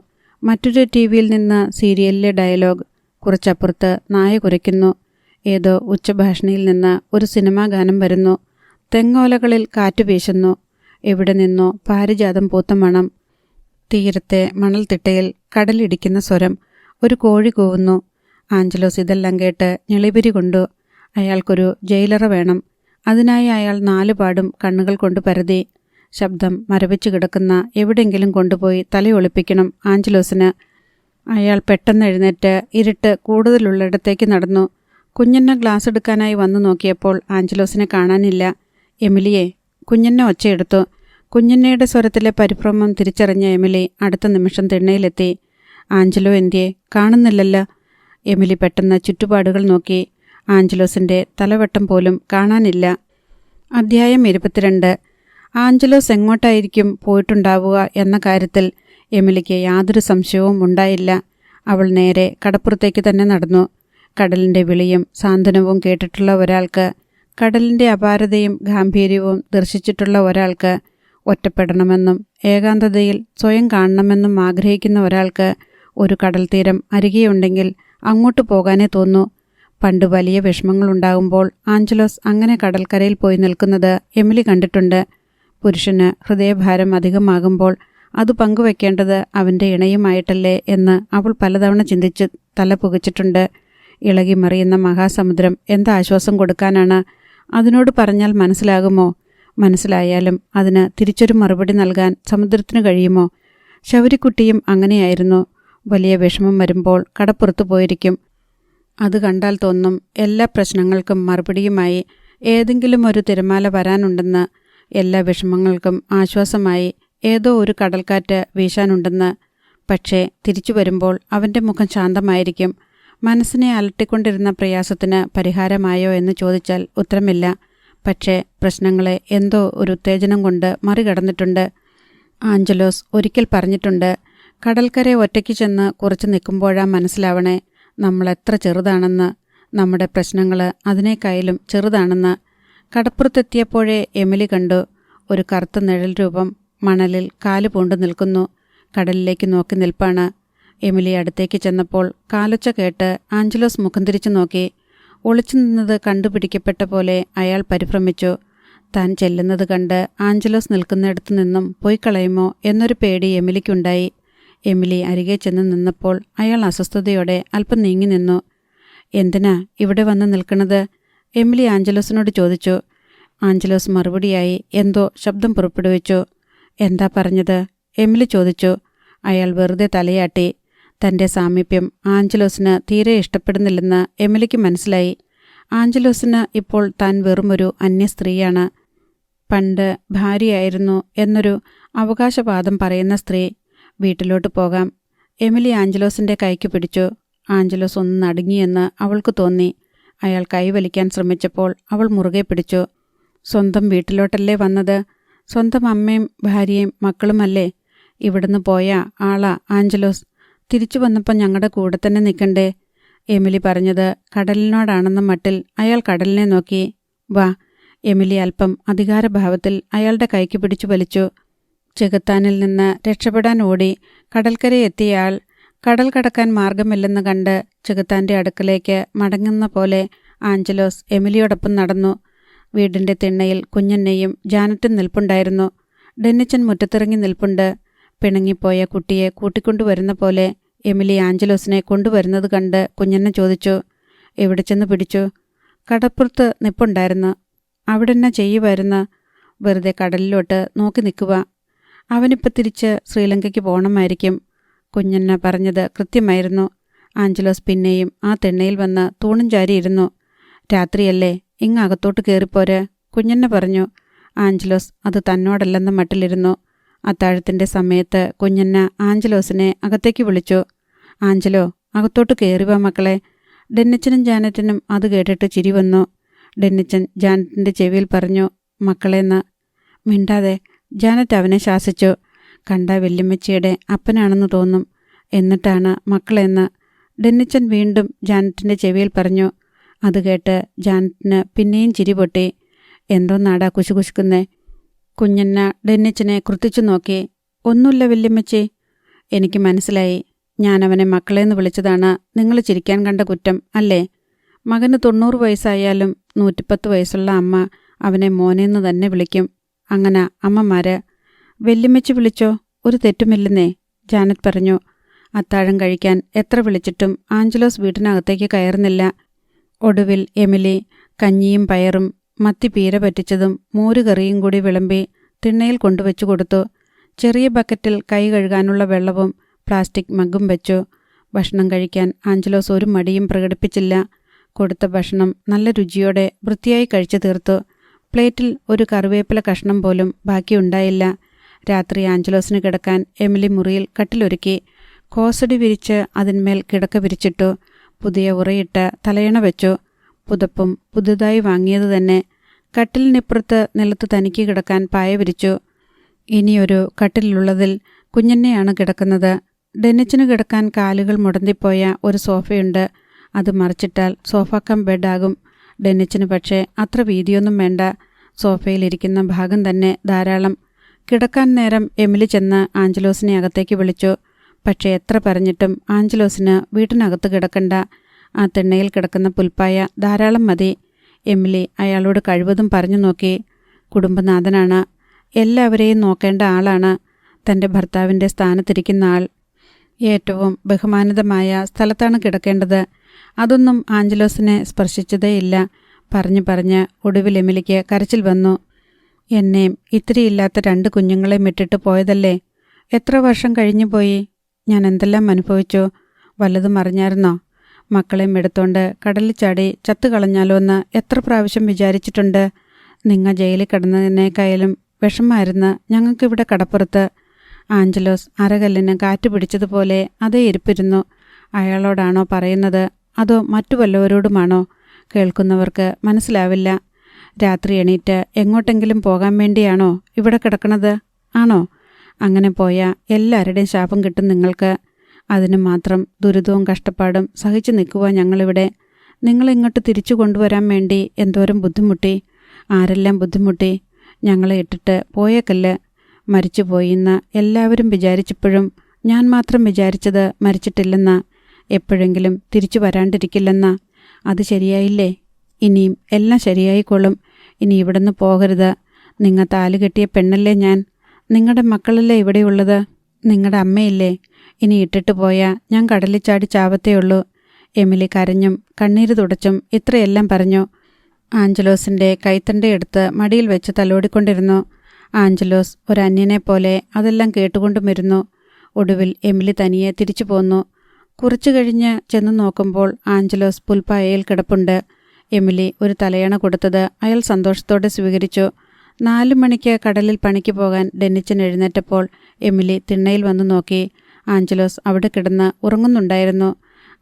മറ്റൊരു TV-യിൽ നിന്ന് സീരിയലിലെ ഡയലോഗ്. കുറച്ചപ്പുറത്ത് നായ കുരയ്ക്കുന്നു. ഏതോ ഉച്ചഭാഷണിയിൽ നിന്ന് ഒരു സിനിമാ ഗാനം വരുന്നു. തെങ്ങോലകളിൽ കാറ്റ് വീശുന്നു. എവിടെ നിന്നോ പാരിജാതം പൂത്ത മണം. തീരത്തെ മണൽത്തിട്ടയിൽ കടലിടിക്കുന്ന സ്വരം. ഒരു കോഴി കൂവുന്നു. ആഞ്ചലോസ് ഇതെല്ലാം കേട്ട് ഞെളിപിരി കൊണ്ടു. അയാൾക്കൊരു ജയിലറ വേണം. അതിനായി അയാൾ 4 പാടും കണ്ണുകൾ കൊണ്ട് പരതി. ശബ്ദം മരവിച്ചു കിടക്കുന്ന എവിടെയെങ്കിലും കൊണ്ടുപോയി തലയൊളിപ്പിക്കണം ആഞ്ചലോസിന്. അയാൾ പെട്ടെന്ന് എഴുന്നേറ്റ് ഇരുട്ട് കൂടുതലുള്ളിടത്തേക്ക് നടന്നു. കുഞ്ഞന്ന ഗ്ലാസ് എടുക്കാനായി വന്നു നോക്കിയപ്പോൾ ആഞ്ചലോസിനെ കാണാനില്ല. എമിലിയെ. കുഞ്ഞന്ന ഒച്ചയെടുത്തു. കുഞ്ഞന്നയുടെ സ്വരത്തിലെ പരിഭ്രമം തിരിച്ചറിഞ്ഞ എമിലി അടുത്ത നിമിഷം തിണ്ണയിലെത്തി. ആഞ്ചലോ എന്തിയെ? കാണുന്നില്ലല്ലോ. എമിലി പെട്ടെന്ന് ചുറ്റുപാടുകൾ നോക്കി. ആഞ്ചലോസിൻ്റെ തലവട്ടം പോലും കാണാനില്ല. അധ്യായം 22. ആഞ്ചലോസ് എങ്ങോട്ടായിരിക്കും പോയിട്ടുണ്ടാവുക എന്ന കാര്യത്തിൽ എമിലിക്ക് യാതൊരു സംശയവും ഉണ്ടായില്ല. അവൾ നേരെ കടപ്പുറത്തേക്ക് തന്നെ നടന്നു. കടലിൻ്റെ വിളിയും സാന്ത്വനവും കേട്ടിട്ടുള്ള ഒരാൾക്ക്, കടലിൻ്റെ അപാരതയും ഗാംഭീര്യവും ദർശിച്ചിട്ടുള്ള ഒരാൾക്ക്, ഒറ്റപ്പെടണമെന്നും ഏകാന്തതയിൽ സ്വയം കാണണമെന്നും ആഗ്രഹിക്കുന്ന ഒരാൾക്ക് ഒരു കടൽ തീരം അരികെയുണ്ടെങ്കിൽ അങ്ങോട്ട് പോകാനേ തോന്നൂ. പണ്ട് വലിയ വിഷമങ്ങളുണ്ടാകുമ്പോൾ ആഞ്ചലോസ് അങ്ങനെ കടൽക്കരയിൽ പോയി നിൽക്കുന്നത് എമിലി കണ്ടിട്ടുണ്ട്. പുരുഷന് ഹൃദയഭാരം അധികമാകുമ്പോൾ അത് പങ്കുവെക്കേണ്ടത് അവൻ്റെ ഇണയുമായിട്ടല്ലേ എന്ന് അവൾ പലതവണ ചിന്തിച്ച് തല പുകച്ചിട്ടുണ്ട്. ഇളകി മറിയുന്ന മഹാസമുദ്രം എന്താശ്വാസം കൊടുക്കാനാണ്? അതിനോട് പറഞ്ഞാൽ മനസ്സിലാകുമോ? മനസ്സിലായാലും അതിന് തിരിച്ചൊരു മറുപടി നൽകാൻ സമുദ്രത്തിന് കഴിയുമോ? ശൗരിക്കുട്ടിയും അങ്ങനെയായിരുന്നു. വലിയ വിഷമം വരുമ്പോൾ കടപ്പുറത്തു പോയിരിക്കും. അത് കണ്ടാൽ തോന്നും എല്ലാ പ്രശ്നങ്ങൾക്കും മറുപടിയുമായി ഏതെങ്കിലും ഒരു തിരമാല വരാനുണ്ടെന്ന്, എല്ലാ വിഷമങ്ങൾക്കും ആശ്വാസമായി ഏതോ ഒരു കടൽക്കാറ്റ് വീശാനുണ്ടെന്ന്. പക്ഷേ തിരിച്ചു വരുമ്പോൾ അവൻ്റെ മുഖം ശാന്തമായിരിക്കും. മനസ്സിനെ അലട്ടിക്കൊണ്ടിരുന്ന പ്രയാസത്തിന് പരിഹാരമായോ എന്ന് ചോദിച്ചാൽ ഉത്തരമില്ല. പക്ഷേ പ്രശ്നങ്ങളെ എന്തോ ഒരു ഉത്തേജനം കൊണ്ട് മറികടന്നിട്ടുണ്ട്. ആഞ്ചലോസ് ഒരിക്കൽ പറഞ്ഞിട്ടുണ്ട്, കടൽക്കര ഒറ്റയ്ക്ക് ചെന്ന് കുറച്ച് നിൽക്കുമ്പോഴാ മനസ്സിലാവണേ നമ്മളെത്ര ചെറുതാണെന്ന്, നമ്മുടെ പ്രശ്നങ്ങൾ അതിനേക്കായാലും ചെറുതാണെന്ന്. കടപ്പുറത്തെത്തിയപ്പോഴേ എമിലി കണ്ടു. ഒരു കറുത്ത നിഴൽ രൂപം മണലിൽ കാല് പൂണ്ടു നിൽക്കുന്നു. കടലിലേക്ക് നോക്കി നിൽപ്പാണ്. എമിലി അടുത്തേക്ക് ചെന്നപ്പോൾ കാലൊച്ച കേട്ട് ആഞ്ചലോസ് മുഖം തിരിച്ചു നോക്കി. ഒളിച്ചു നിന്നത് കണ്ടുപിടിക്കപ്പെട്ട പോലെ അയാൾ പരിഭ്രമിച്ചു. താൻ ചെല്ലുന്നത് കണ്ട് ആഞ്ചലോസ് നിൽക്കുന്നിടത്തു നിന്നും പോയി കളയുമോ എന്നൊരു പേടി എമിലിക്കുണ്ടായി. എമിലി അരികെ ചെന്ന് നിന്നപ്പോൾ അയാൾ അസ്വസ്ഥതയോടെ അല്പം നീങ്ങി നിന്നു. എന്തിനാ ഇവിടെ വന്ന് നിൽക്കണത്? എമിലി ആഞ്ചലോസിനോട് ചോദിച്ചു. ആഞ്ചലോസ് മറുപടിയായി എന്തോ ശബ്ദം പുറപ്പെടുവിച്ചു. എന്താ പറഞ്ഞത്? എമിലി ചോദിച്ചു. അയാൾ വെറുതെ തലയാട്ടി. തൻ്റെ സാമീപ്യം ആഞ്ചലോസിന് തീരെ ഇഷ്ടപ്പെടുന്നില്ലെന്ന് എമിലിക്ക് മനസ്സിലായി. ആഞ്ചലോസിന് ഇപ്പോൾ താൻ വെറുമൊരു അന്യ സ്ത്രീയാണ്. പണ്ട് ഭാര്യയായിരുന്നു എന്നൊരു അവകാശവാദം പറയുന്ന സ്ത്രീ. വീട്ടിലോട്ട് പോകാം. എമിലി ആഞ്ചലോസിൻ്റെ കൈക്ക് പിടിച്ചു. ആഞ്ചലോസ് ഒന്ന് നടുങ്ങിയെന്ന് അവൾക്ക് തോന്നി. അയാൾ കൈവലിക്കാൻ ശ്രമിച്ചപ്പോൾ അവൾ മുറുകെ പിടിച്ചു. സ്വന്തം വീട്ടിലോട്ടല്ലേ വന്നത്? സ്വന്തം അമ്മയും ഭാര്യയും മക്കളുമല്ലേ? ഇവിടുന്ന് പോയ ആളാ ആഞ്ചലോസ്. തിരിച്ചു വന്നപ്പോൾ ഞങ്ങളുടെ കൂടെ തന്നെ നിൽക്കണ്ടേ? എമിലി പറഞ്ഞത് കടലിനോടാണെന്ന മട്ടിൽ അയാൾ കടലിനെ നോക്കി. വാ. എമിലി അല്പം അധികാരഭാവത്തിൽ അയാളുടെ കൈക്ക് പിടിച്ചു വലിച്ചു. ചെകുത്താനിൽ നിന്ന് രക്ഷപ്പെടാൻ ഓടി കടൽക്കരയെത്തിയ ആൾ കടൽ കടക്കാൻ മാർഗമില്ലെന്ന് കണ്ട് ചെകുത്താൻ്റെ അടുക്കലേക്ക് മടങ്ങുന്ന പോലെ ആഞ്ചലോസ് എമിലിയോടൊപ്പം നടന്നു. വീടിൻ്റെ തിണ്ണയിൽ കുഞ്ഞന്നയും ജാനറ്റും നിൽപ്പുണ്ടായിരുന്നു. ഡെന്നിച്ചൻ മുറ്റത്തിറങ്ങി നിൽപ്പുണ്ട്. പിണങ്ങിപ്പോയ കുട്ടിയെ കൂട്ടിക്കൊണ്ടുവരുന്ന പോലെ എമിലി ആഞ്ചലോസിനെ കൊണ്ടുവരുന്നത് കണ്ട് കുഞ്ഞന്ന ചോദിച്ചു. എവിടെ ചെന്ന് പിടിച്ചു? കടപ്പുറത്ത് നിൽപ്പുണ്ടായിരുന്നു. അവിടെ എന്നാ ചെയ്യുമായിരുന്നു? വെറുതെ കടലിലോട്ട് നോക്കി നിൽക്കുക. അവനിപ്പോൾ തിരിച്ച് ശ്രീലങ്കയ്ക്ക് പോകണമായിരിക്കും. കുഞ്ഞന്ന പറഞ്ഞത് കൃത്യമായിരുന്നു. ആഞ്ചലോസ് പിന്നെയും ആ തിണ്ണയിൽ വന്ന് തൂണും ചാരിയിരുന്നു. രാത്രിയല്ലേ, ഇങ്ങകത്തോട്ട് കയറിപ്പോര്, കുഞ്ഞന്ന പറഞ്ഞു. ആഞ്ചലോസ് അത് തന്നോടല്ലെന്ന മട്ടിലിരുന്നു. അത്താഴത്തിൻ്റെ സമയത്ത് കുഞ്ഞന്ന ആഞ്ചലോസിനെ അകത്തേക്ക് വിളിച്ചു. ആഞ്ചലോ, അകത്തോട്ട് കയറിവാ മക്കളെ. ഡെന്നിച്ചനും ജാനറ്റിനും അത് കേട്ടിട്ട് ചിരി വന്നു. ഡെന്നിച്ചൻ ജാനറ്റിൻ്റെ ചെവിയിൽ പറഞ്ഞു, മക്കളെന്ന്. മിണ്ടാതെ, ജാനറ്റ് അവനെ ശാസിച്ചു. കണ്ട വല്യമ്മച്ചിയുടെ അപ്പനാണെന്ന് തോന്നും. എന്നിട്ടാണ് മക്കളെന്ന് ഡെന്നിച്ചൻ വീണ്ടും ജാനറ്റിൻ്റെ ചെവിയിൽ പറഞ്ഞു. അത് കേട്ട് ജാനറ്റിന് പിന്നെയും ചിരി പൊട്ടി. എന്തോന്നാടാ കുശുകുശുക്കുന്നേ? കുഞ്ഞന്ന ഡെന്നിച്ചനെ കൃത്തിച്ചു നോക്കി. ഒന്നുമില്ല വല്യമ്മച്ചി. എനിക്ക് മനസ്സിലായി. ഞാനവനെ മക്കളെന്ന് വിളിച്ചതാണ് നിങ്ങൾ ചിരിക്കാൻ കണ്ട കുറ്റം അല്ലേ? മകന് 90 വയസ്സായാലും 110 വയസ്സുള്ള അമ്മ അവനെ മോനെന്ന് തന്നെ വിളിക്കും. അങ്ങനെ അമ്മമാര്. വല്യമ്മച്ചി വിളിച്ചോ, ഒരു തെറ്റുമില്ലെന്നേ, ജാനറ്റ് പറഞ്ഞു. അത്താഴം കഴിക്കാൻ എത്ര വിളിച്ചിട്ടും ആഞ്ചലോസ് വീട്ടിനകത്തേക്ക് കയറുന്നില്ല. ഒടുവിൽ എമിലി കഞ്ഞിയും പയറും മത്തി പീര പറ്റിച്ചതും മോരുകറിയും കൂടി വിളമ്പി തിണ്ണയിൽ കൊണ്ടുവച്ചു കൊടുത്തു. ചെറിയ ബക്കറ്റിൽ കൈ കഴുകാനുള്ള വെള്ളവും പ്ലാസ്റ്റിക് മഗ്ഗും വെച്ചു. ഭക്ഷണം കഴിക്കാൻ ആഞ്ചലോസ് ഒരു മടിയും പ്രകടിപ്പിച്ചില്ല. കൊടുത്ത ഭക്ഷണം നല്ല രുചിയോടെ വൃത്തിയായി കഴിച്ചു തീർത്തു. പ്ലേറ്റിൽ ഒരു കറിവേപ്പില കഷ്ണം പോലും ബാക്കിയുണ്ടായില്ല. രാത്രി ആഞ്ചലോസിന് കിടക്കാൻ എമിലി മുറിയിൽ കട്ടിലൊരുക്കി. കോസടി വിരിച്ച് അതിന്മേൽ കിടക്ക വിരിച്ചിട്ടു. പുതിയ ഉറയിട്ട് തലയണ വെച്ചു. പുതപ്പും പുതുതായി വാങ്ങിയത് തന്നെ. കട്ടിലിനിപ്പുറത്ത് നിലത്ത് തനിക്ക് കിടക്കാൻ പായ വിരിച്ചു. ഇനിയൊരു കട്ടിലുള്ളതിൽ കുഞ്ഞന്നെയാണ് കിടക്കുന്നത്. ഡെന്നിച്ചിന് കിടക്കാൻ കാലുകൾ മുടന്തിപ്പോയ ഒരു സോഫയുണ്ട്. അത് മറിച്ചിട്ടാൽ സോഫ കം ബെഡാകും. ഡെന്നിച്ചിന് പക്ഷേ അത്ര വീതിയൊന്നും വേണ്ട. സോഫയിലിരിക്കുന്ന ഭാഗം തന്നെ ധാരാളം. കിടക്കാൻ നേരം എമിലി ചെന്ന് ആഞ്ചലോസിനെ അകത്തേക്ക് വിളിച്ചു. പക്ഷേ എത്ര പറഞ്ഞിട്ടും ആഞ്ചലോസിന് വീട്ടിനകത്ത് കിടക്കണ്ട. ആ തിണ്ണയിൽ കിടക്കുന്ന പുൽപ്പായ ധാരാളം മതി. എമിലി അയാളോട് കഴിവതും പറഞ്ഞു നോക്കി. കുടുംബനാഥനാണ്. എല്ലാവരെയും നോക്കേണ്ട ആളാണ്. തൻ്റെ ഭർത്താവിൻ്റെ സ്ഥാനത്തിരിക്കുന്ന ആൾ. ഏറ്റവും ബഹുമാനിതമായ സ്ഥലത്താണ് കിടക്കേണ്ടത്. അതൊന്നും ആഞ്ചലോസിനെ സ്പർശിച്ചതേയില്ല. പറഞ്ഞ് ഒടുവിൽ എമിലിക്ക് കരച്ചിൽ വന്നു. എന്നെയും ഇത്തിരിയില്ലാത്ത 2 കുഞ്ഞുങ്ങളെയും ഇട്ടിട്ട് പോയതല്ലേ? എത്ര വർഷം കഴിഞ്ഞു പോയി. ഞാൻ എന്തെല്ലാം അനുഭവിച്ചു. വല്ലതും അറിഞ്ഞായിരുന്നോ? മക്കളെയും എടുത്തോണ്ട് കടലിൽ ചാടി ചത്തുകളഞ്ഞാലോ എന്ന് എത്ര പ്രാവശ്യം വിചാരിച്ചിട്ടുണ്ട്. നിങ്ങൾ ജയിലിൽ കിടന്നതിനേക്കായാലും വിഷമായിരുന്നു ഞങ്ങൾക്കിവിടെ കടപ്പുറത്ത്. ആഞ്ചലോസ് അരകല്ലിന് കാറ്റ് പിടിച്ചതുപോലെ അതേ ഇരിപ്പിരുന്നു. അയാളോടാണോ പറയുന്നത്, അതോ മറ്റു വല്ലവരോടുമാണോ? കേൾക്കുന്നവർക്ക് മനസ്സിലാവില്ല. രാത്രി എണീറ്റ് എങ്ങോട്ടെങ്കിലും പോകാൻ വേണ്ടിയാണോ ഇവിടെ കിടക്കണത്? ആണോ? അങ്ങനെ പോയാൽ എല്ലാവരുടെയും ശാപം കിട്ടും നിങ്ങൾക്ക്. അതിനു മാത്രം ദുരിതവും കഷ്ടപ്പാടും സഹിച്ചു നിൽക്കുക ഞങ്ങളിവിടെ. നിങ്ങളിങ്ങോട്ട് തിരിച്ചു കൊണ്ടുവരാൻ വേണ്ടി എന്തോരം ബുദ്ധിമുട്ടി. ആരെല്ലാം ബുദ്ധിമുട്ടി. ഞങ്ങളെ ഇട്ടിട്ട് പോയേക്കല്ല്. മരിച്ചുപോയിന്ന് എല്ലാവരും വിചാരിച്ചപ്പോഴും ഞാൻ മാത്രം വിചാരിച്ചത് മരിച്ചിട്ടില്ലെന്നാ. എപ്പോഴെങ്കിലും തിരിച്ചു വരാണ്ടിരിക്കില്ലെന്നാ. അത് ശരിയായില്ലേ? ഇനിയും എല്ലാം ശരിയായിക്കൊള്ളും. ഇനി ഇവിടുന്ന് പോകരുത്. നിങ്ങൾ താലി കെട്ടിയ പെണ്ണല്ലേ ഞാൻ. നിങ്ങളുടെ മക്കളല്ലേ ഇവിടെയുള്ളത്. നിങ്ങളുടെ അമ്മയില്ലേ. ഇനി ഇട്ടിട്ട് പോയാൽ ഞാൻ കടലിൽ ചാടി ചാവത്തേ ഉള്ളൂ. എമിലി കരഞ്ഞും കണ്ണീര് തുടച്ചും ഇത്രയെല്ലാം പറഞ്ഞു. ആഞ്ചലോസിൻ്റെ കൈത്തണ്ടയെടുത്ത് മടിയിൽ വെച്ച് തലോടിക്കൊണ്ടിരുന്നു. ആഞ്ചലോസ് ഒരന്യനെ പോലെ അതെല്ലാം കേട്ടുകൊണ്ടുമിരുന്നു. ഒടുവിൽ എമിലി തനിയെ തിരിച്ചു പോന്നു. കുറച്ചു കഴിഞ്ഞ് ചെന്ന് നോക്കുമ്പോൾ ആഞ്ചലോസ് പുൽപ്പായയിൽ കിടപ്പുണ്ട്. എമിലി ഒരു തലയണ കൊടുത്തത് അയാൾ സന്തോഷത്തോടെ സ്വീകരിച്ചു. 4 മണിക്ക് കടലിൽ പണിക്ക് പോകാൻ ഡെന്നിച്ചൻ എഴുന്നേറ്റപ്പോൾ എമിലി തിണ്ണയിൽ വന്നു നോക്കി. ആഞ്ചലോസ് അവിടെ കിടന്ന് ഉറങ്ങുന്നുണ്ടായിരുന്നു.